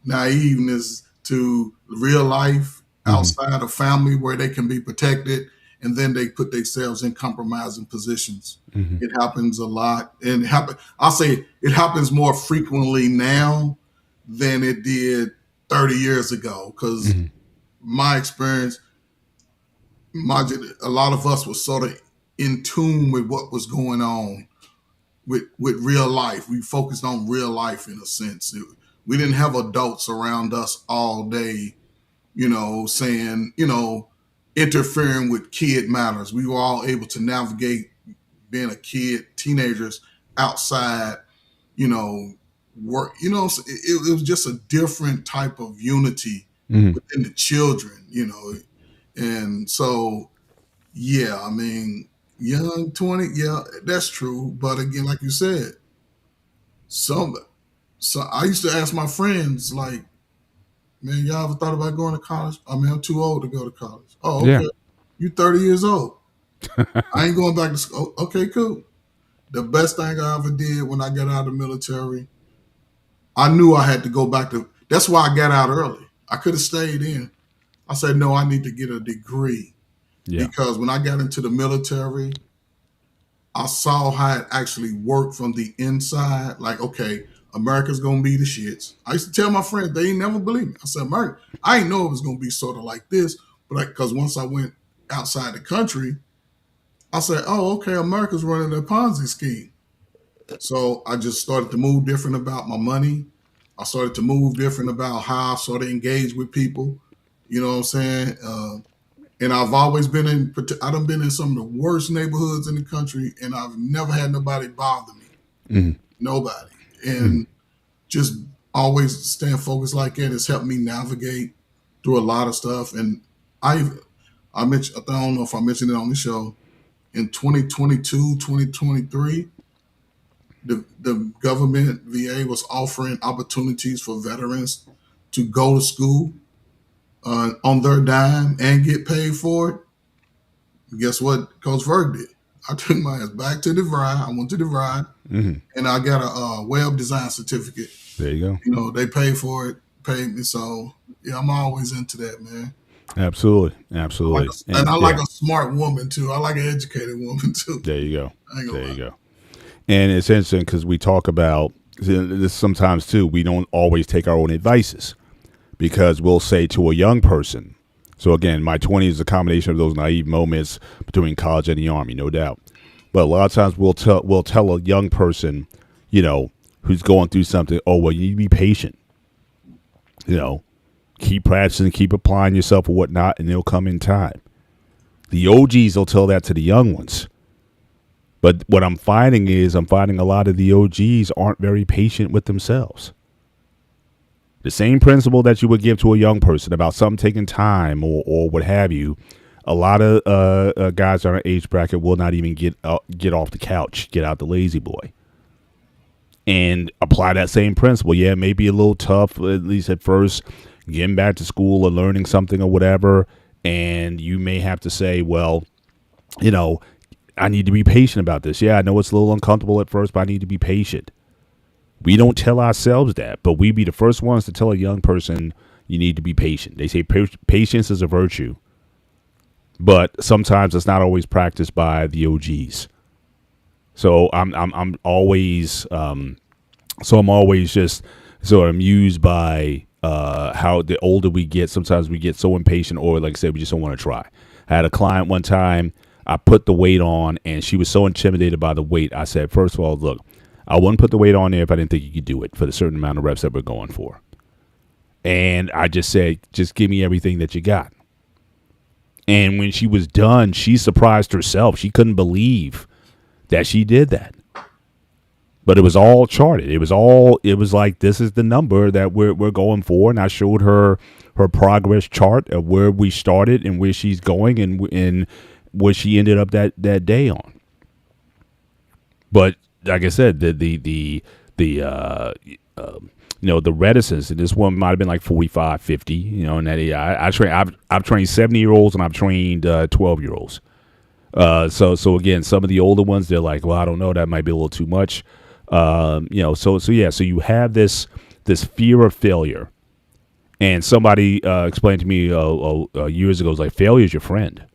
naiveness to real life Mhm. outside of family where they can be protected, and then they put themselves in compromising positions. Mhm. It happens a lot, and I'll say it happens more frequently now than it did 30 years ago. Because Mhm. my experience, a lot of us was sort of in tune with what was going on with real life. We focused on real life in a sense. We didn't have adults around us all day, saying, interfering with kid matters. We were all able to navigate being a kid, teenagers outside, work. It was just a different type of unity Mhm. within the children, and so yeah, I mean, young 20, yeah, that's true. But again, like you said, some so I used to ask my friends, like, man, y'all ever thought about going to college? I mean, I'm too old to go to college. Oh, Yeah. okay. You 30 years old. I ain't going back to school. Okay, cool. The best thing I ever did when I got out of the military, I knew I had to go back to, that's why I got out early. I could have stayed in. I said, no, I need to get a degree. Yeah. Because when I got into the military, I saw how it actually worked from the inside. Like, okay, America's gonna be the shits. I used to tell my friends, they ain't never believe me. I said, America, I didn't know it was gonna be sort of like this, but because once I went outside the country, I said, oh, okay, America's running a Ponzi scheme. So I just started to move different about my money. I started to move different about how I sort of engage with people. You know what I'm saying? And I've always been I done been in some of the worst neighborhoods in the country, and I've never had nobody bother me. Nobody. And just always staying focused like that has helped me navigate through a lot of stuff. And I mentioned, I don't know if I mentioned it on the show, in 2022, 2023, the government VA was offering opportunities for veterans to go to school on their dime and get paid for it. Guess what Coach Verg did? I took my ass back to DeVry. I went to DeVry, and I got a web design certificate. There you go. You know, they paid for it, paid me. So, yeah, I'm always into that, man. Absolutely. And I like a smart woman, too. I like an educated woman, too. There you go. There you go. And it's interesting because we talk about this sometimes, too. We don't always take our own advices because we'll say to a young person, so again, my 20s is a combination of those naive moments between college and the Army, no doubt. But a lot of times we'll tell a young person, you know, who's going through something, oh, well, you need to be patient. You know, keep practicing, keep applying yourself or whatnot, and it'll come in time. The OGs will tell that to the young ones. But what I'm finding a lot of the OGs aren't very patient with themselves. The same principle that you would give to a young person about something taking time or what have you, a lot of guys in our age bracket will not even get off the couch, get out the lazy boy, and apply that same principle. Yeah, it may be a little tough, at least at first, getting back to school or learning something or whatever, and you may have to say, well, you know, I need to be patient about this. Yeah, I know it's a little uncomfortable at first, but I need to be patient. We don't tell ourselves that, but we be the first ones to tell a young person you need to be patient. They say patience is a virtue, but sometimes it's not always practiced by the OGs. So I'm always just sort of amused by how the older we get, sometimes we get so impatient, or like I said, we just don't want to try. I had a client one time. I put the weight on, and she was so intimidated by the weight. I said, first of all, look, I wouldn't put the weight on there if I didn't think you could do it for the certain amount of reps that we're going for. And I just said, just give me everything that you got. And when she was done, she surprised herself. She couldn't believe that she did that. But it was all charted. It was like, this is the number that we're going for. And I showed her progress chart of where we started and where she's going and where she ended up that day on. But like I said, the reticence, and this one might have been like 45, 50, you know, and that I've trained 70-year-olds and I've trained 12-year-olds. So again, some of the older ones, they're like, well, I don't know, that might be a little too much. So you have this fear of failure. And somebody explained to me years ago, it's like, failure is your friend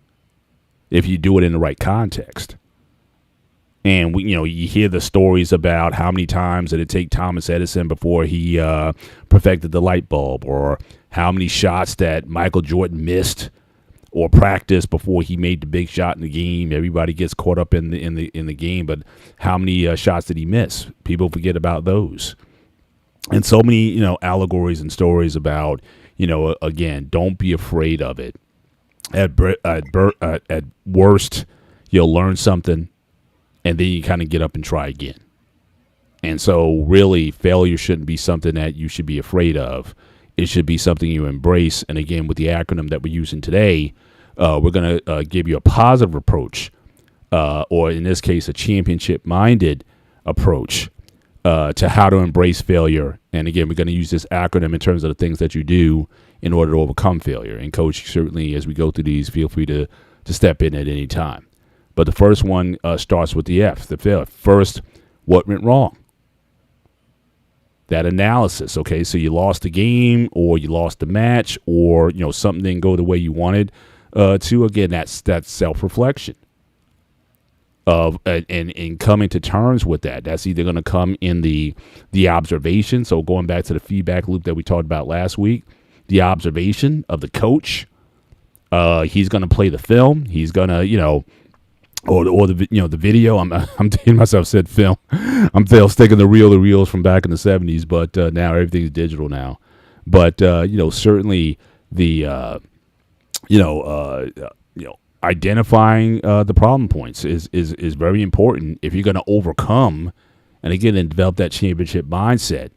if you do it in the right context. And you hear the stories about how many times did it take Thomas Edison before he perfected the light bulb, or how many shots that Michael Jordan missed or practiced before he made the big shot in the game. Everybody gets caught up in the game, but how many shots did he miss? People forget about those. And so many allegories and stories about again, don't be afraid of it. At worst, you'll learn something. And then you kind of get up and try again. And so really, failure shouldn't be something that you should be afraid of. It should be something you embrace. And again, with the acronym that we're using today, we're going to give you a positive approach, or in this case, a championship-minded approach to how to embrace failure. And again, we're going to use this acronym in terms of the things that you do in order to overcome failure. And Coach, certainly as we go through these, feel free to step in at any time. But the first one starts with the F, the failure. First, what went wrong? That analysis, okay? So you lost the game, or you lost the match, or something didn't go the way you wanted to. Again, that's self-reflection of and coming to terms with that. That's either going to come in the observation. So going back to the feedback loop that we talked about last week, the observation of the coach. He's going to play the film. He's going to or the the video. I'm dating myself. Said film. I'm still sticking the reels from back in the '70s, but now everything's digital now. But certainly the identifying the problem points is very important if you're going to overcome and again and develop that championship mindset.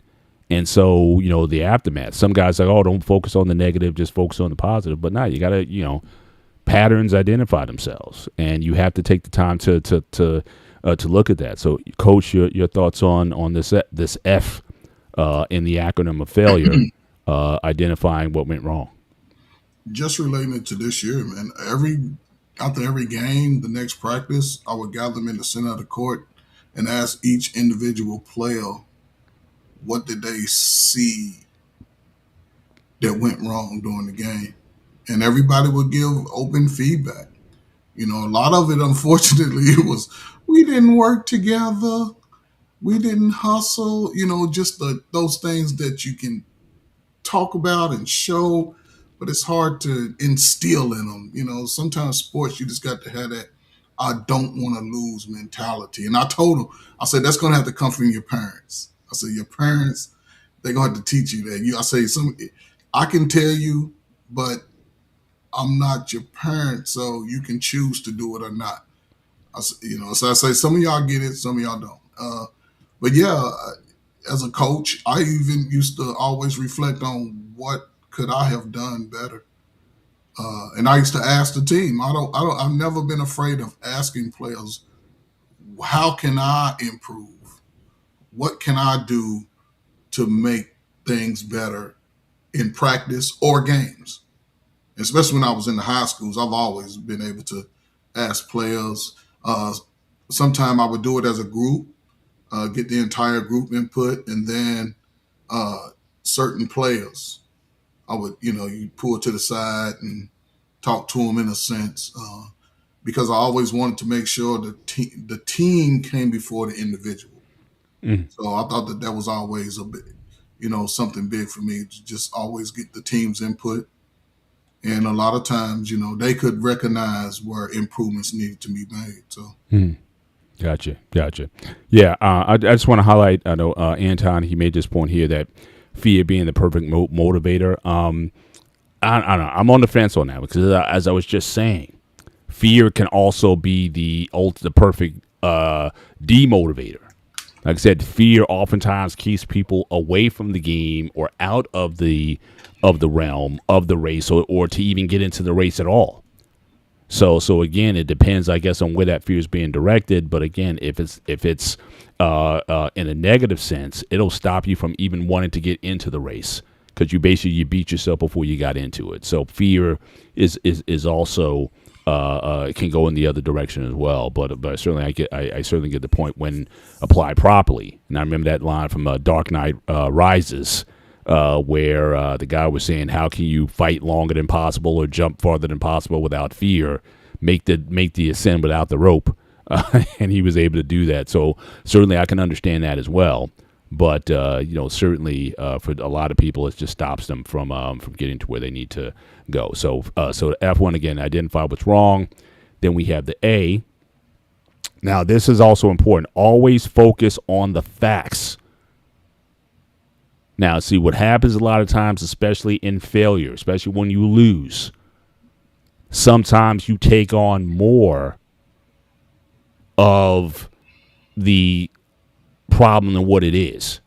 And so the aftermath. Some guys are like, oh, don't focus on the negative, just focus on the positive. But now you got to patterns identify themselves, and you have to take the time to look at that. So, Coach, your thoughts on this F in the acronym of failure, identifying what went wrong. Just relating it to this year, man. After every game, the next practice, I would gather them in the center of the court and ask each individual player what did they see that went wrong during the game. And everybody would give open feedback. A lot of it, unfortunately, it was we didn't work together, we didn't hustle. Just those things that you can talk about and show, but it's hard to instill in them. Sometimes sports, you just got to have that I don't want to lose mentality. And I told them, I said, that's going to have to come from your parents. I said, your parents, they're going to have to teach you that. I say, I can tell you, but I'm not your parent, so you can choose to do it or not. So I say some of y'all get it, some of y'all don't. But yeah, as a coach, I even used to always reflect on what could I have done better. And I used to ask the team. I've never been afraid of asking players, how can I improve? What can I do to make things better in practice or games? Especially when I was in the high schools, I've always been able to ask players. Sometime I would do it as a group, get the entire group input, and then certain players, I would, you pull to the side and talk to them in a sense, because I always wanted to make sure the team came before the individual. So I thought that was always a bit, something big for me to just always get the team's input. And a lot of times, they could recognize where improvements needed to be made. So, Gotcha. Yeah, I just want to highlight. I know Anton. He made this point here that fear being the perfect motivator. I don't know. I'm on the fence on that because, as I was just saying, fear can also be the perfect demotivator. Like I said, fear oftentimes keeps people away from the game or out of the realm of the race, or to even get into the race at all. So again, it depends, I guess, on where that fear is being directed. But again, if it's in a negative sense, it'll stop you from even wanting to get into the race because you beat yourself before you got into it. So fear is also can go in the other direction as well. But certainly I certainly get the point when applied properly. And I remember that line from Dark Knight Rises. Where the guy was saying, how can you fight longer than possible or jump farther than possible without fear? Make the ascent without the rope. And he was able to do that. So certainly I can understand that as well. But, certainly for a lot of people, it just stops them from getting to where they need to go. So F1, again, identify what's wrong. Then we have the A. Now, this is also important. Always focus on the facts. Now, see, what happens a lot of times, especially in failure, especially when you lose, sometimes you take on more of the problem than what it is.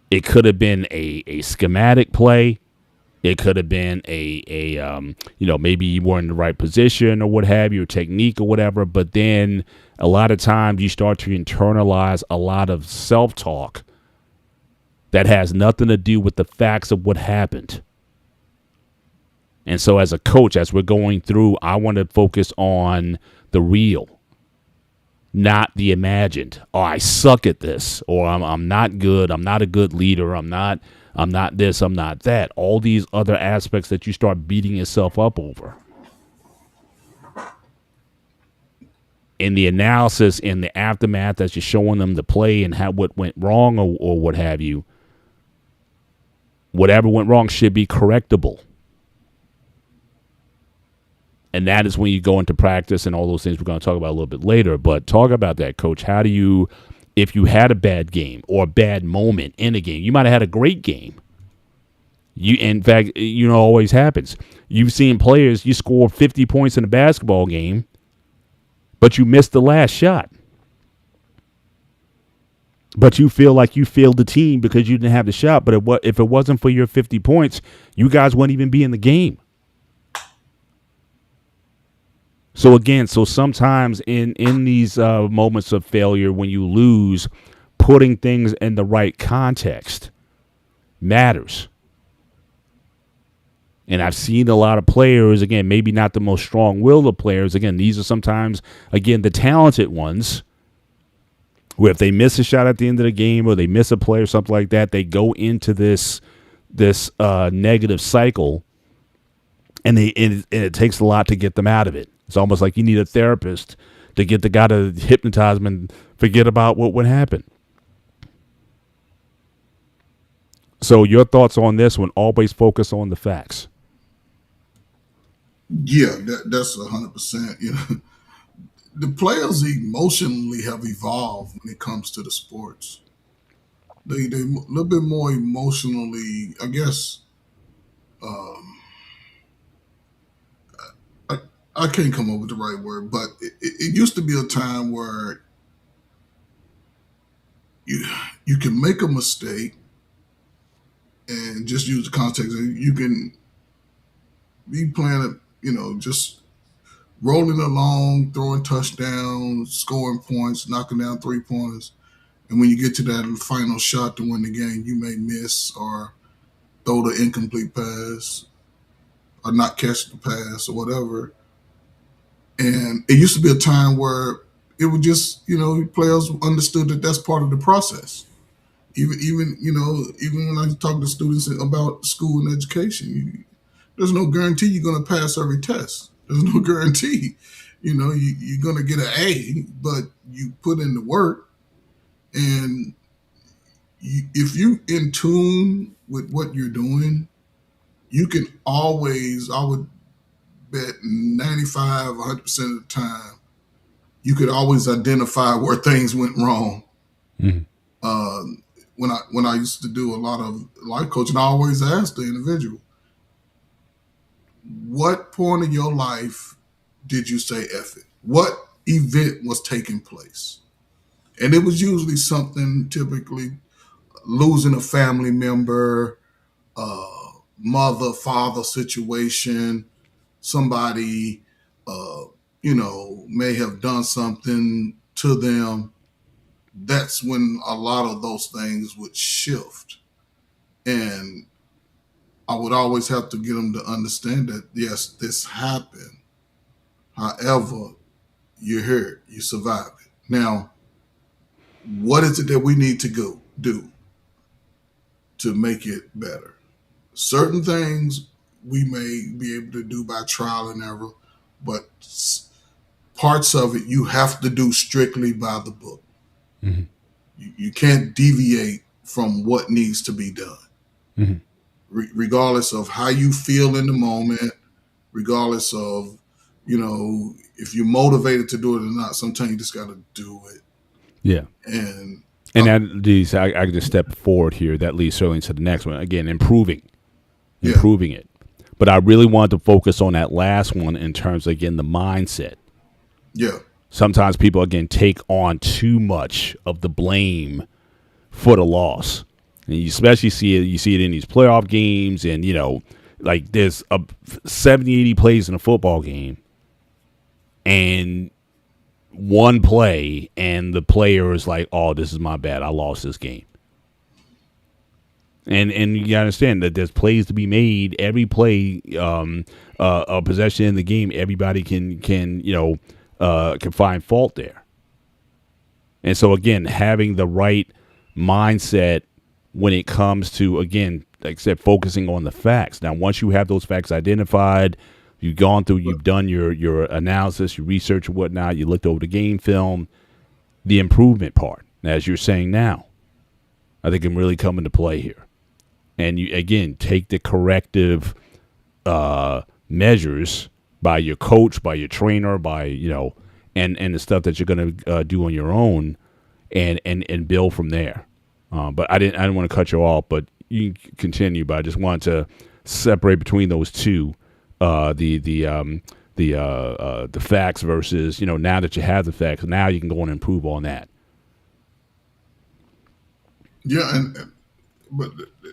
It could have been a schematic play. It could have been maybe you weren't in the right position or what have you, or technique or whatever. But then a lot of times you start to internalize a lot of self-talk that has nothing to do with the facts of what happened. And so as a coach, as we're going through, I want to focus on the real, not the imagined. Oh, I suck at this, or I'm not good. I'm not a good leader. I'm not this. I'm not that. All these other aspects that you start beating yourself up over. In the analysis, in the aftermath, as you're showing them the play and what went wrong or what have you, whatever went wrong should be correctable. And that is when you go into practice and all those things we're going to talk about a little bit later. But talk about that, Coach. How do you, if you had a bad game or a bad moment in a game, you might have had a great game. In fact, always happens. You've seen players, you score 50 points in a basketball game, but you missed the last shot. But you feel like you failed the team because you didn't have the shot. But if it wasn't for your 50 points, you guys wouldn't even be in the game. So again, sometimes in these moments of failure, when you lose, putting things in the right context matters. And I've seen a lot of players, again, maybe not the most strong-willed of players. Again, these are sometimes, again, the talented ones, where if they miss a shot at the end of the game or they miss a play or something like that, they go into this negative cycle, and it takes a lot to get them out of it. It's almost like you need a therapist to get the guy to hypnotize them and forget about what would happen. So your thoughts on this one? Always focus on the facts. Yeah, that's 100%. The players emotionally have evolved when it comes to the sports. They a little bit more emotionally, I guess. I can't come up with the right word, but it used to be a time where you can make a mistake and just use the context. You can be playing just rolling along, throwing touchdowns, scoring points, knocking down 3-pointers. And when you get to that final shot to win the game, you may miss or throw the incomplete pass or not catch the pass or whatever. And it used to be a time where it would just, players understood that that's part of the process. Even when I talk to students about school and education, there's no guarantee you're going to pass every test. There's no guarantee, you're going to get an A, but you put in the work. And if you in tune with what you're doing, you can always, I would bet 95, 100% of the time, you could always identify where things went wrong. Mm-hmm. When I used to do a lot of life coaching, I always asked the individual, what point in your life did you say F it? What event was taking place? And it was usually something, typically losing a family member, mother, father situation, somebody, may have done something to them. That's when a lot of those things would shift. And I would always have to get them to understand that, yes, this happened. However, you're here, you survived it. Now, what is it that we need to do to make it better? Certain things we may be able to do by trial and error, but parts of it you have to do strictly by the book. Mm-hmm. You can't deviate from what needs to be done. Mm-hmm. Regardless of how you feel in the moment, regardless of, if you're motivated to do it or not, sometimes you just got to do it. Yeah. And I can just step forward here. That leads certainly to the next one. Again, improving it. But I really wanted to focus on that last one in terms of, again, the mindset. Yeah. Sometimes people, again, take on too much of the blame for the loss. And you especially see it in these playoff games, and, like there's 70, 80 plays in a football game, and one play, and the player is like, oh, this is my bad. I lost this game. And you gotta understand that there's plays to be made. Every play, a possession in the game, everybody can find fault there. And so again, having the right mindset when it comes to, again, like I said, focusing on the facts. Now, once you have those facts identified, you've gone through, you've done your analysis, your research and whatnot, you looked over the game film, the improvement part, as you're saying now, I think can really come into play here. And you, again, take the corrective measures by your coach, by your trainer, by and the stuff that you're going to do on your own, and build from there. But I didn't want to cut you off, but you can continue. But I just wanted to separate between those two, the facts versus now that you have the facts, now you can go and improve on that. Yeah, but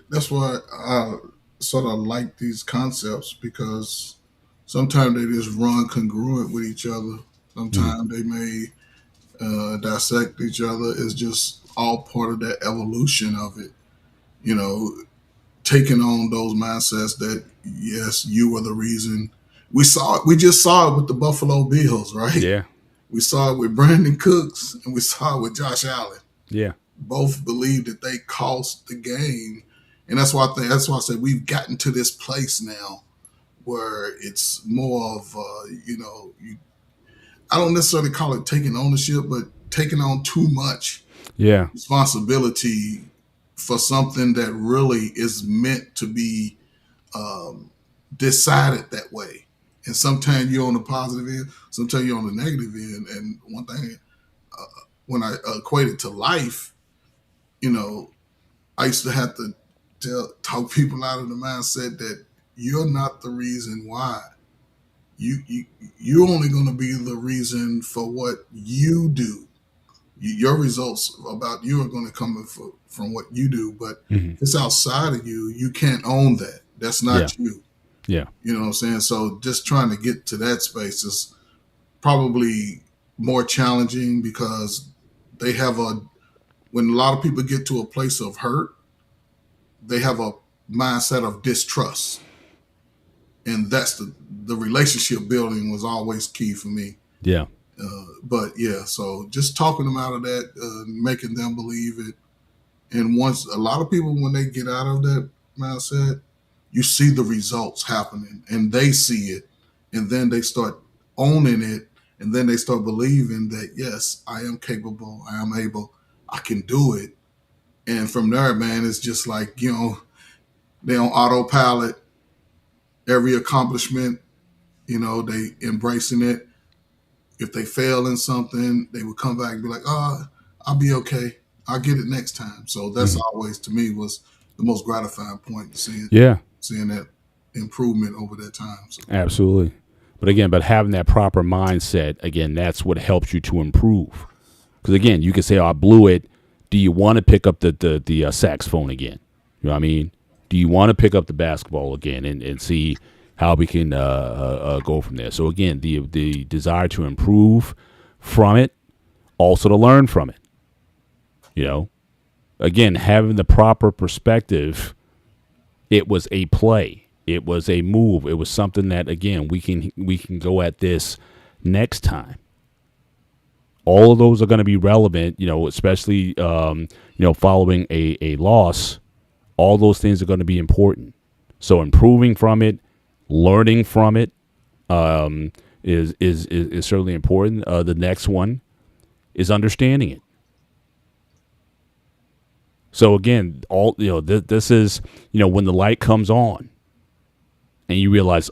that's why I sort of like these concepts, because sometimes they just run congruent with each other. Sometimes they may dissect each other. It's just all part of that evolution of it. Taking on those mindsets that, yes, you were the reason. We saw it. We just saw it with the Buffalo Bills, right? Yeah, We saw it with Brandon Cooks, and we saw it with Josh Allen. yeah, Both believe that they cost the game, and that's why I said we've gotten to this place now where it's more of I don't necessarily call it taking ownership, but taking on too much yeah, responsibility for something that really is meant to be decided that way. And sometimes you're on the positive end, sometimes you're on the negative end. And one thing, when I equate it to life, I used to have to talk people out of the mindset that you're not the reason why. You're only going to be the reason for what you do. Your results about you are going to come from what you do, but if it's outside of you, you can't own that. That's not you. yeah, You know what I'm saying? So just trying to get to that space is probably more challenging, because when a lot of people get to a place of hurt, they have a mindset of distrust. And that's the relationship building was always key for me. yeah, But yeah, so just talking them out of that, making them believe it. And once a lot of people, when they get out of that mindset, you see the results happening, and they see it, and then they start owning it, and then they start believing that, yes, I am capable, I am able, I can do it. And from there, man, it's just like, they're on autopilot. Every accomplishment, they embracing it. If they fail in something, they would come back and be like, I'll be okay. I'll get it next time. So that's always, to me, was the most gratifying point, seeing that improvement over that time. So. absolutely. But having that proper mindset, again, that's what helps you to improve. Because again, you can say, I blew it. Do you want to pick up the saxophone again? You know what I mean? Do you want to pick up the basketball again and see how we can go from there? So again, the desire to improve from it, also to learn from it. Again, having the proper perspective. It was a play. It was a move. It was something that, again, we can go at this next time. All of those are going to be relevant, especially following a loss. All those things are going to be important. So improving from it, learning from it, is certainly important. The next one is understanding it. So again, this is when the light comes on, and you realize,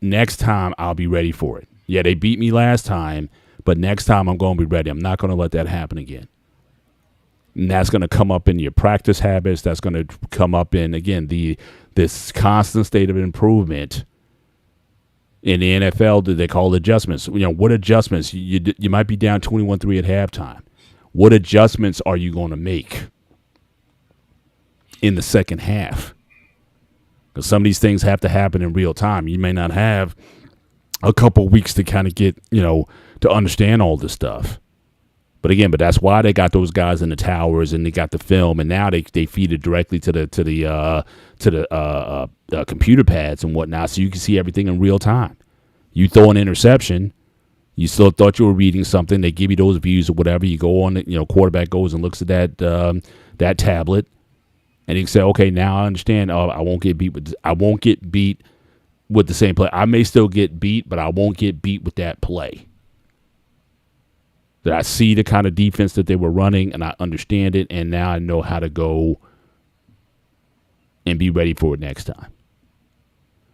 next time I'll be ready for it. Yeah, they beat me last time, but next time I'm going to be ready. I'm not going to let that happen again. And that's going to come up in your practice habits. That's going to come up in, again, this constant state of improvement. In the NFL, they call it adjustments. What adjustments? You might be down 21-3 at halftime. What adjustments are you going to make in the second half? Because some of these things have to happen in real time. You may not have a couple weeks to kind of get, to understand all this stuff. But that's why they got those guys in the towers, and they got the film, and now they feed it directly to the computer pads and whatnot, so you can see everything in real time. You throw an interception, you still thought you were reading something. They give you those views or whatever. You go on, quarterback goes and looks at that tablet, and you can say, okay, now I understand. I won't get beat with the same play. I may still get beat, but I won't get beat with that play. That I see the kind of defense that they were running, and I understand it, and now I know how to go and be ready for it next time.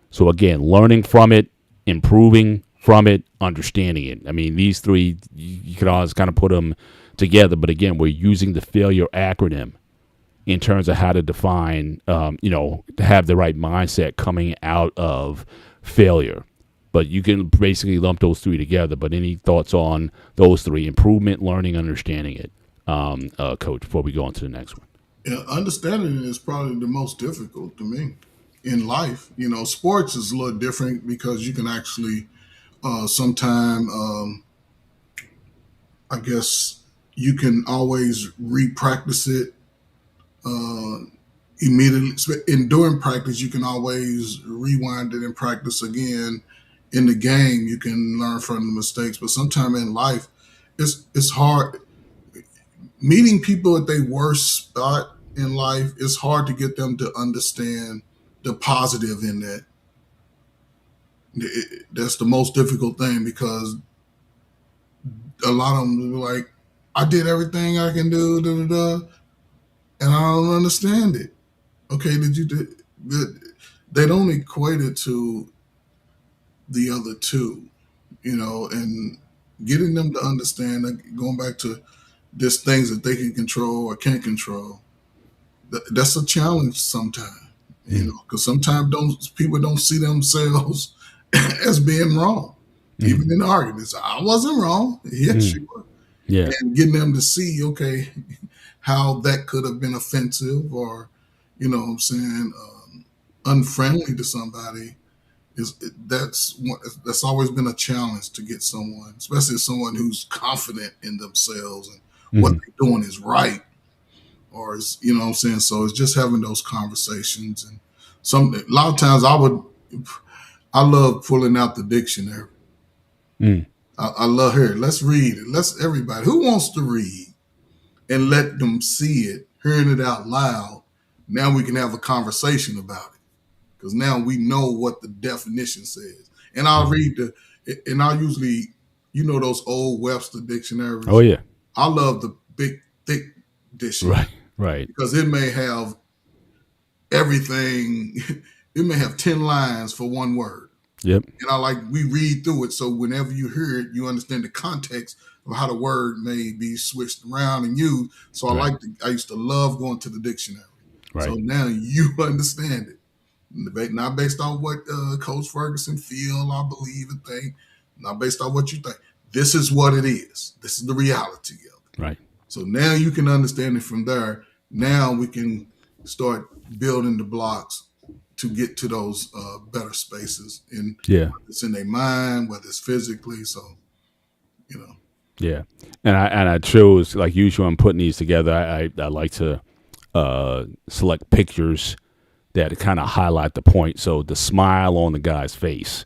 So again, learning from it, improving from it, understanding it. I mean, these three, you could always kind of put them together. But again, we're using the failure acronym in terms of how to define, to have the right mindset coming out of failure. But you can basically lump those three together. But any thoughts on those three: improvement, learning, understanding it, Coach, before we go on to the next one? Yeah, understanding it is probably the most difficult to me in life. Sports is a little different because you can actually sometime, I guess, you can always re-practice it immediately. During practice, you can always rewind it and practice again. In the game, you can learn from the mistakes, but sometimes in life, it's hard. Meeting people at their worst spot in life, it's hard to get them to understand the positive in that. That's the most difficult thing because a lot of them are like, I did everything I can do, and I don't understand it. Okay, they don't equate it to the other two, and getting them to understand, going back to there's things that they can control or can't control. That's a challenge sometimes, because sometimes people don't see themselves as being wrong, even in arguments. I wasn't wrong. Yes, you were. Yeah. And getting them to see, okay, how that could have been offensive or, unfriendly to somebody. That's always been a challenge to get someone, especially somone who's confident in themselves and what they're doing is right, or is So it's just having those conversations, and a lot of times I love pulling out the dictionary. I love her. Let's read it. Let's everybody who wants to read and let them see it, hearing it out loud. Now we can have a conversation about it. Because now we know what the definition says. And I'll read and I'll usually, those old Webster dictionaries. Oh, yeah. I love the big, thick dictionary. Right. Because it may have everything. It may have 10 lines for one word. Yep. And we read through it. So whenever you hear it, you understand the context of how the word may be switched around and used. So I used to love going to the dictionary. Right. So now you understand it. Not based on what Coach Ferguson feel, I believe and think. Not based on what you think. This is what it is. This is the reality of it. Right. So now you can understand it from there. Now we can start building the blocks to get to those better spaces. Whether it's in their mind, whether it's physically. So, Yeah. And I chose, like usual, I'm putting these together. I like to select pictures that kind of highlight the point. So the smile on the guy's face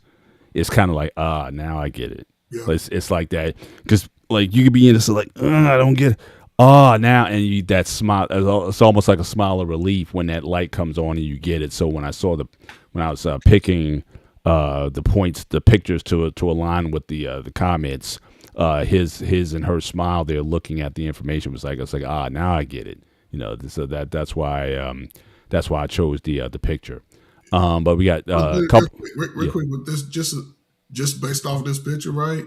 is kind of like, now I get it. Yeah. It's like that. Because like you could be in this like, I don't get it. Now, and that smile, it's almost like a smile of relief when that light comes on and you get it. So when I was picking the points, the pictures to align with the comments, his and her smile, they're looking at the information was like, it's like, now I get it. So that's why I chose the picture. But we got a couple. Real quick with this, just based off of this picture, right?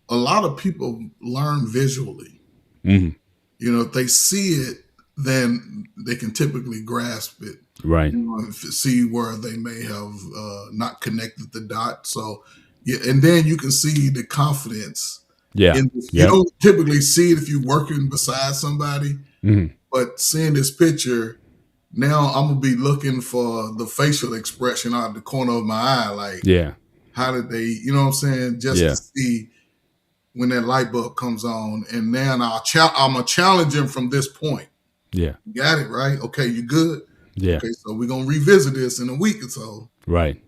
A lot of people learn visually. Mm-hmm. If they see it, then they can typically grasp it. Right. See where they may have not connected the dot. So, and then you can see the confidence. Yeah. You don't typically see it if you're working beside somebody, but seeing this picture, now I'm going to be looking for the facial expression out of the corner of my eye. Like, how did they, you know what I'm saying? Just to see when that light bulb comes on. And now I'm going to challenge him from this point. Yeah. You got it, right? Okay, you good? Yeah. Okay, so we're going to revisit this in a week or so. Right.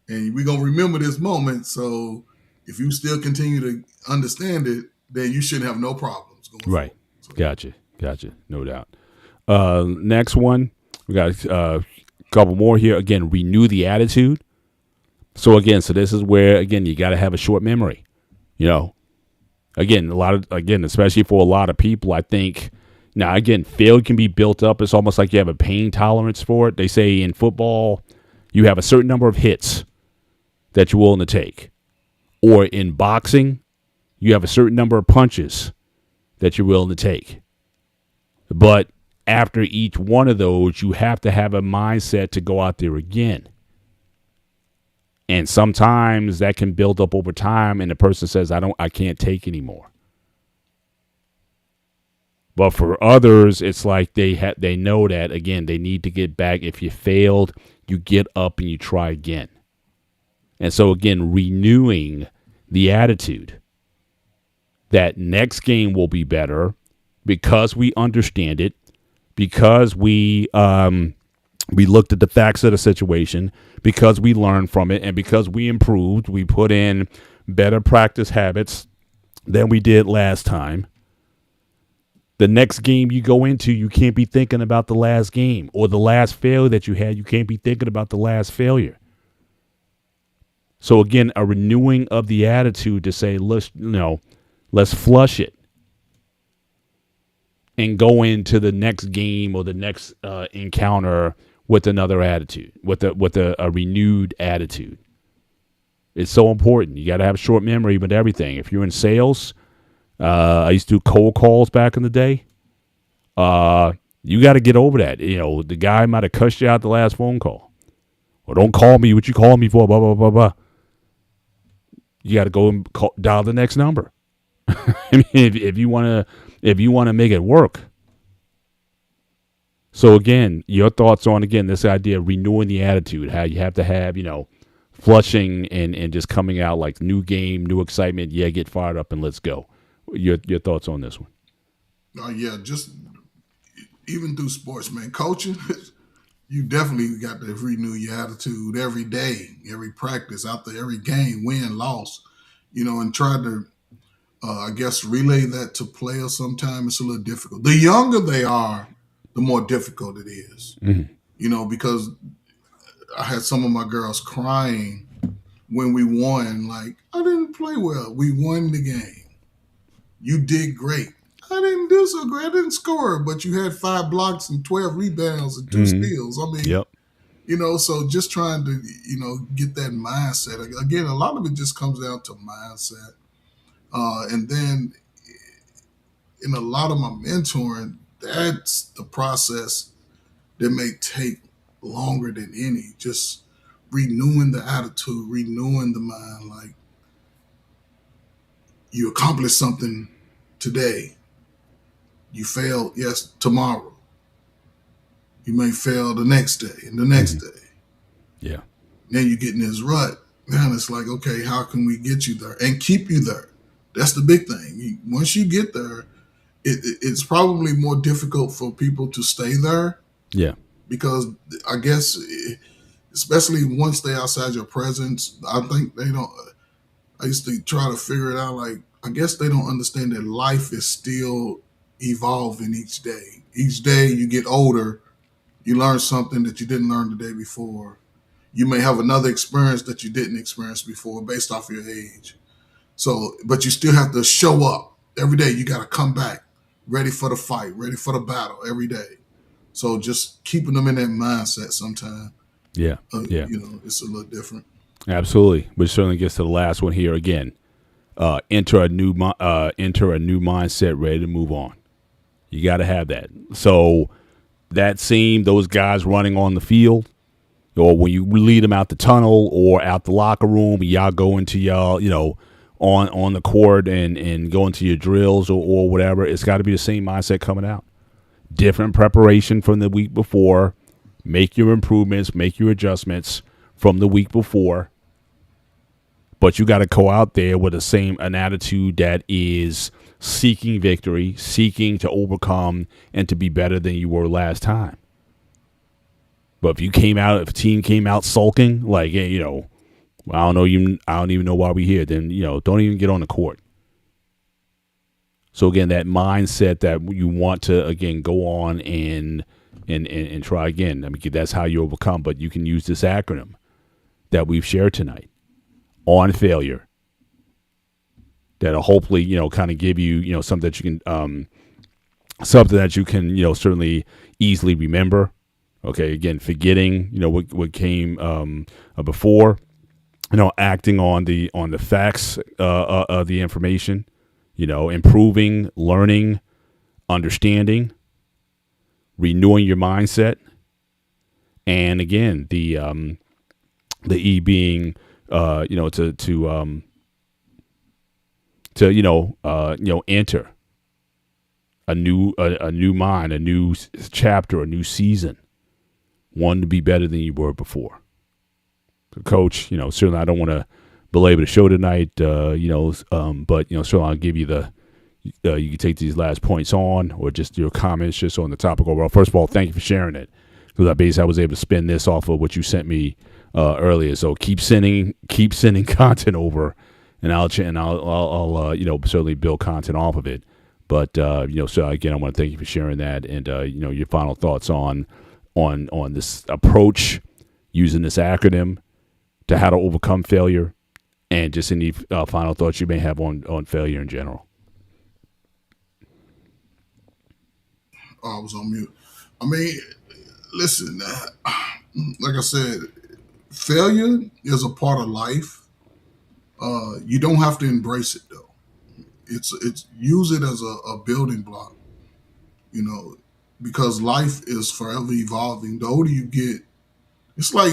And we're going to remember this moment. So if you still continue to understand it, then you shouldn't have no problems going right. forward. So, Gotcha. No doubt. Next one. We got a couple more here. Again, renew the attitude. So this is where, again, you got to have a short memory. Again, especially for a lot of people, I think, now, again, failure can be built up. It's almost like you have a pain tolerance for it. They say in football, you have a certain number of hits that you're willing to take. Or in boxing, you have a certain number of punches that you're willing to take. But after each one of those, you have to have a mindset to go out there again. And sometimes that can build up over time, and the person says, I can't take anymore. But for others, it's like they know that, again, they need to get back. If you failed, you get up and you try again. And so, again, renewing the attitude that next game will be better because we understand it, because we looked at the facts of the situation, because we learned from it, and because we improved, we put in better practice habits than we did last time. The next game you go into, you can't be thinking about the last game or the last failure that you had. You can't be thinking about the last failure. So again, a renewing of the attitude to say, let's flush it and go into the next game or the next encounter with another attitude, with a renewed attitude. It's so important. You got to have short memory with everything. If you're in sales, I used to do cold calls back in the day. You got to get over that. The guy might have cussed you out the last phone call. Or don't call me. What you call me for? Blah, blah, blah, blah. You got to go and dial the next number. I mean, if you want to make it work. So again, your thoughts on, this idea of renewing the attitude, how you have to have, flushing and just coming out like new game, new excitement. Yeah, get fired up and let's go. Your thoughts on this one? Just even through sports, man, coaching, you definitely got to renew your attitude every day, every practice, out there, every game, win, loss, and try to, relay that to players. Sometimes it's a little difficult. The younger they are, the more difficult it is, because I had some of my girls crying when we won, like, I didn't play well. We won the game. You did great. I didn't do so great. I didn't score, but you had 5 blocks and 12 rebounds and 2 steals. I mean, yep. So just trying to, get that mindset. Again, a lot of it just comes down to mindset. And then in a lot of my mentoring, that's the process that may take longer than any. Just renewing the attitude, renewing the mind. Like, you accomplished something today. You failed, yes, tomorrow. You may fail the next day and the next day. Yeah. Then you get in this rut. Now it's like, okay, how can we get you there and keep you there? That's the big thing. Once you get there, it's probably more difficult for people to stay there. Yeah. Because I guess, especially once they're outside your presence, I think they don't. I used to try to figure it out. Like, I guess they don't understand that life is still evolving each day. Each day you get older, you learn something that you didn't learn the day before. You may have another experience that you didn't experience before based off your age. So, but you still have to show up every day. You got to come back ready for the fight, ready for the battle every day. So just keeping them in that mindset sometimes. Yeah. It's a little different. Absolutely. Which certainly gets to the last one here again. Enter a new mindset, ready to move on. You got to have that. So that scene, those guys running on the field, or when you lead them out the tunnel or out the locker room, y'all go into y'all, on the court and go into your drills or whatever, it's got to be the same mindset coming out. Different preparation from the week before. Make your improvements, make your adjustments from the week before. But you got to go out there with an attitude that is seeking victory, seeking to overcome and to be better than you were last time. But if a team came out sulking, like, hey, I don't even know why we're here, then, don't even get on the court. So again, that mindset that you want to, again, go on and try again. I mean, that's how you overcome. But you can use this acronym that we've shared tonight on failure. That'll hopefully, kind of give you, something that you can, certainly easily remember. Okay, again, forgetting, what came before. acting on the facts of the information, improving, learning, understanding, renewing your mindset, and again, the E being, enter a new mind, a new chapter, a new season, one to be better than you were before. Coach, certainly I don't want to belabor the show tonight, but certainly I'll give you you can take these last points on, or just your comments just on the topic overall. First of all, thank you for sharing it, because I was able to spin this off of what you sent me earlier. So keep sending content over, and I'll certainly build content off of it. But so again, I want to thank you for sharing that, and your final thoughts on this approach, using this acronym to how to overcome failure, and just any final thoughts you may have on failure in general. Oh, I was on mute. I mean, listen, like I said, failure is a part of life. You don't have to embrace it though. It's use it as a building block, because life is forever evolving. The older you get, it's like,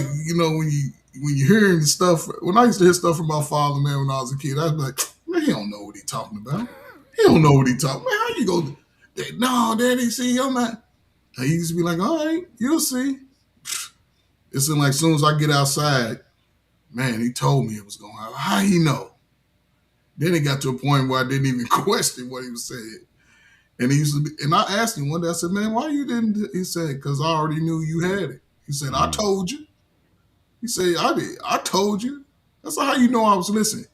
when you're hearing stuff. When I used to hear stuff from my father, man, when I was a kid, I was like, man, he don't know what he's talking about. He don't know what he's talking about. How you go? No, Daddy, see, I'm not. And he used to be like, all right, you'll see. It's like, as soon as I get outside, man, he told me it was going to happen. How he know? Then it got to a point where I didn't even question what he was saying. And and I asked him one day, I said, man, why you didn't? He said, because I already knew you had it. He said, I told you. He said, I did. I told you. That's how you know I was listening.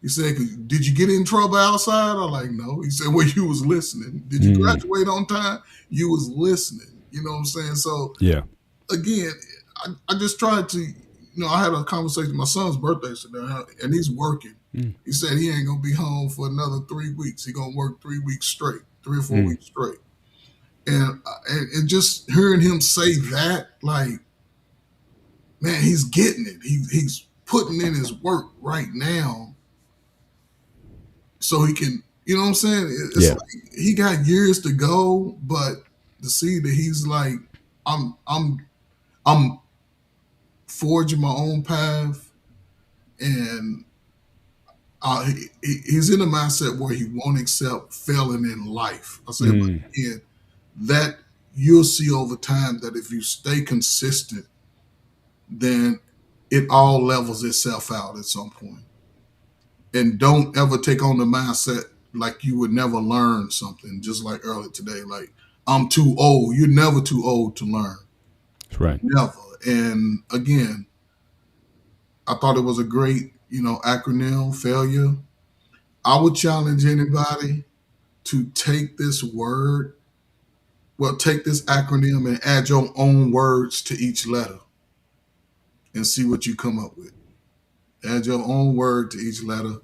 He said, did you get in trouble outside? I'm like, no. He said, well, you was listening. Did you graduate on time? You was listening. You know what I'm saying? So, yeah. Again, I just tried to, I had a conversation. My son's birthday today, and he's working. He said he ain't going to be home for another 3 weeks. He's going to work 3 weeks straight, 3 or 4 weeks straight. And just hearing him say that, like, man, he's getting it. He's putting in his work right now so he can, you know what I'm saying? It's like he got years to go, but to see that he's like, I'm forging my own path, and he's in a mindset where he won't accept failing in life. I say, but again, that you'll see over time that if you stay consistent, then it all levels itself out at some point. And don't ever take on the mindset like you would never learn something, just like earlier today, like, I'm too old. You're never too old to learn. That's right. Never. And again, I thought it was a great, acronym, failure. I would challenge anybody to take this acronym and add your own words to each letter and see what you come up with. Add your own word to each letter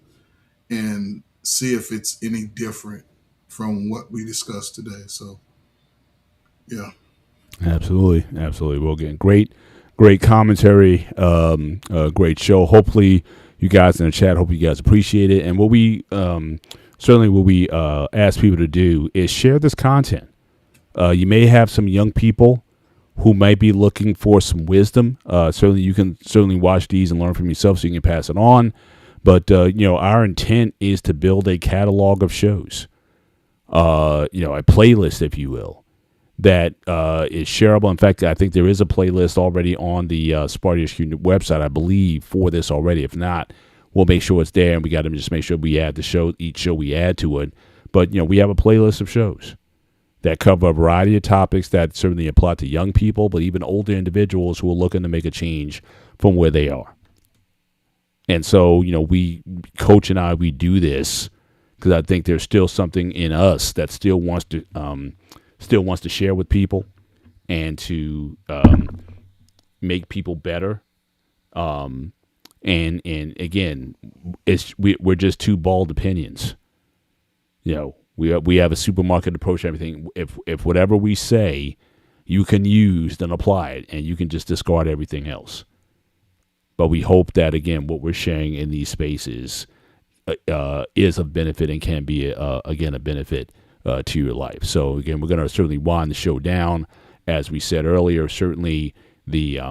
and see if it's any different from what we discussed today. So, yeah. Absolutely. Well, again, great commentary, great show. Hopefully you guys in the chat, hope you guys appreciate it. And what we ask people to do is share this content. You may have some young people who might be looking for some wisdom. Certainly you can watch these and learn from yourself so you can pass it on. But, our intent is to build a catalog of shows, a playlist, if you will, that is shareable. In fact, I think there is a playlist already on the Sparty HQ website, I believe, for this already. If not, we'll make sure it's there, and we got to just make sure we add each show we add to it. But, we have a playlist of shows that cover a variety of topics that certainly apply to young people, but even older individuals who are looking to make a change from where they are. And so, Coach and I, we do this because I think there's still something in us that still wants to share with people and to make people better. And again, we're just two bald opinions. We have a supermarket approach to everything. If whatever we say you can use, then apply it, and you can just discard everything else. But we hope that, again, what we're sharing in these spaces is of benefit and can be, again, a benefit to your life. So, again, we're going to certainly wind the show down. As we said earlier, certainly the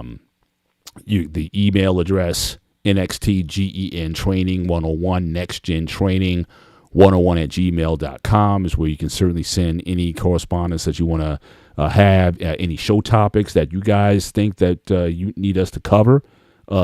email address, NXTGEN Training 101, NextGen Training 101@gmail.com is where you can certainly send any correspondence that you want to have, any show topics that you guys think that you need us to cover.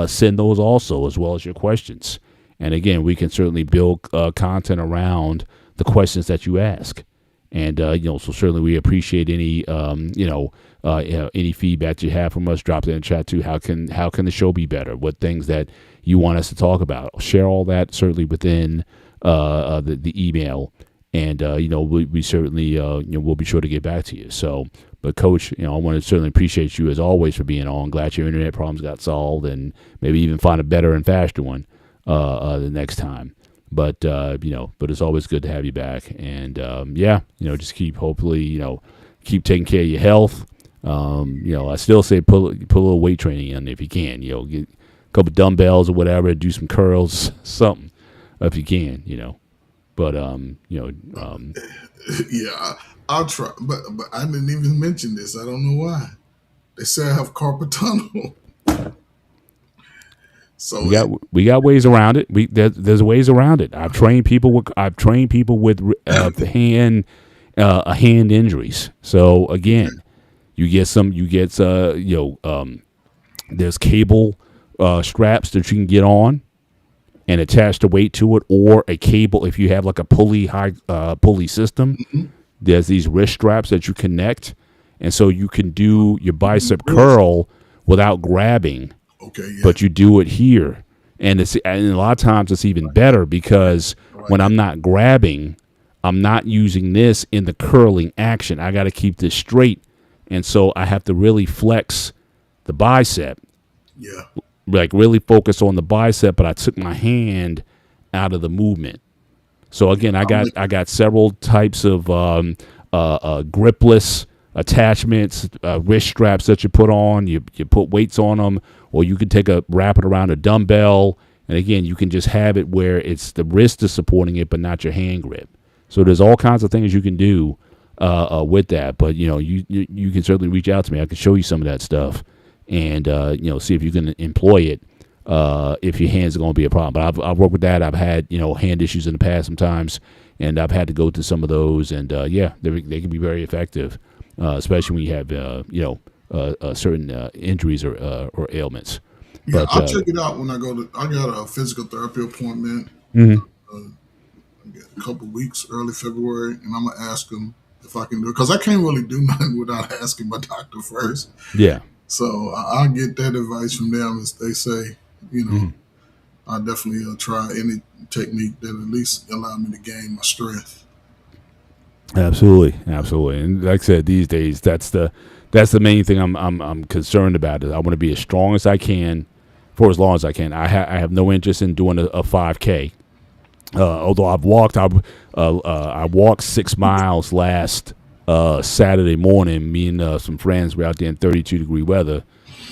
Send those also, as well as your questions. And again, we can certainly build content around the questions that you ask. And, so certainly we appreciate any, any feedback you have from us. Drop it in the chat too. How can the show be better? What things that you want us to talk about? Share all that certainly within the email. And, we certainly, we'll be sure to get back to you. So, but Coach, I want to certainly appreciate you as always for being on. Glad your internet problems got solved and maybe even find a better and faster one the next time. But, but it's always good to have you back. And, just keep keep taking care of your health. I still say put a little weight training in if you can, get a couple dumbbells or whatever, do some curls, something if you can, but, yeah, I'll try, but I didn't even mention this. I don't know why. They say I have carpal tunnel. So we got ways around it. There's ways around it. I've trained people with hand injuries. So again, there's cable straps that you can get on and attach the weight to it, or a cable if you have like a pulley system. Mm-hmm. There's these wrist straps that you connect, and so you can do your bicep curl without grabbing. Okay, yeah. But you do it here, and a lot of times it's even better because when I'm not grabbing, I'm not using this in the curling action. I got to keep this straight, and so I have to really flex the bicep. Yeah, like really focus on the bicep, but I took my hand out of the movement. So again, I got several types of gripless attachments, wrist straps that you put on. You put weights on them, or you can wrap it around a dumbbell. And again, you can just have it where it's the wrist is supporting it, but not your hand grip. So there's all kinds of things you can do with that. But you can certainly reach out to me. I can show you some of that stuff, and see if you can employ it if your hands are going to be a problem. But I've worked with that. I've had hand issues in the past sometimes, and I've had to go through some of those. And they can be very effective. Especially when you have certain injuries or ailments. Yeah, but, I'll check it out when I go to. I got a physical therapy appointment mm-hmm. A couple weeks, early February, and I'm gonna ask them if I can do it because I can't really do nothing without asking my doctor first. Yeah. So I'll get that advice from them as they say. Mm-hmm. I'll definitely try any technique that at least allow me to gain my strength. Absolutely. And like I said, these days, that's the main thing I'm concerned about. Is I want to be as strong as I can for as long as I can. I have no interest in doing a 5K. Although I walked 6 miles last Saturday morning. Me and some friends were out there in 32-degree weather,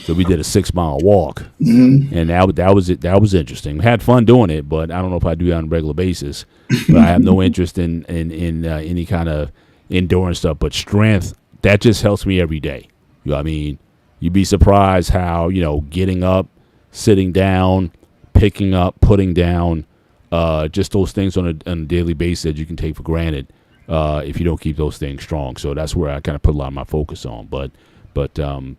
so we did a 6-mile walk, and that was it. That was interesting. We had fun doing it, but I don't know if I do that on a regular basis. But I have no interest in any kind of endurance stuff. But strength, that just helps me every day. You know what I mean? You'd be surprised how getting up, sitting down, picking up, putting down, just those things on a daily basis that you can take for granted if you don't keep those things strong. So that's where I kind of put a lot of my focus on. But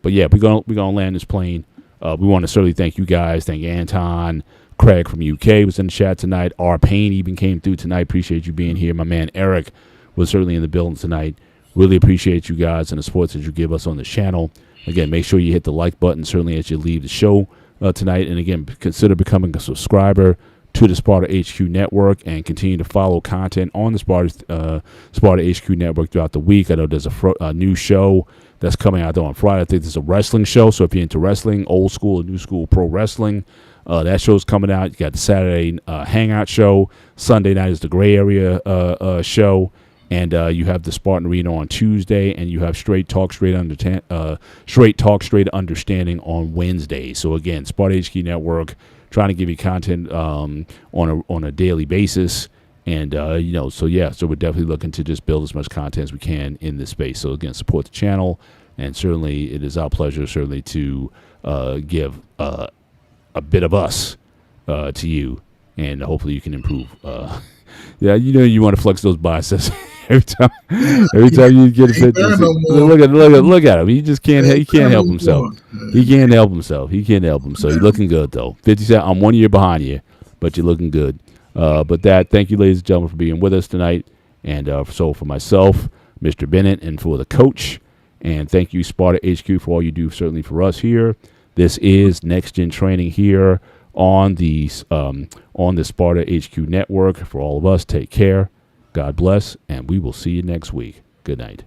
yeah, we're gonna land this plane. We want to certainly thank you guys. Thank Anton. Craig from UK was in the chat tonight. R. Payne even came through tonight. Appreciate you being here. My man Eric was certainly in the building tonight. Really appreciate you guys and the support that you give us on the channel. Again, make sure you hit the like button certainly as you leave the show tonight. And again, consider becoming a subscriber to the Sparta HQ Network and continue to follow content on the Sparta HQ Network throughout the week. I know there's a new show that's coming out there on Friday. I think there's a wrestling show. So if you're into wrestling, old school or new school pro wrestling, that show's coming out. You got the Saturday Hangout show. Sunday night is the Gray Area show. And you have the Spartan Arena on Tuesday, and you have Straight Talk, Straight Understanding on Wednesday. So again, Sparta HQ Network trying to give you content on a daily basis, and so we're definitely looking to just build as much content as we can in this space. So again, support the channel, and certainly it is our pleasure to give a bit of us to you, and hopefully you can improve. You want to flex those biceps. Every time you get a picture, look at him. He just can't. He can't help himself. He can't help himself. You're looking good though. 57. I'm 1 year behind you, but you're looking good. Thank you, ladies and gentlemen, for being with us tonight. And so for myself, Mr. Bennett, and for the coach, and thank you, Sparta HQ, for all you do certainly for us here. This is Next Gen Training here on the Sparta HQ Network. For all of us, take care. God bless, and we will see you next week. Good night.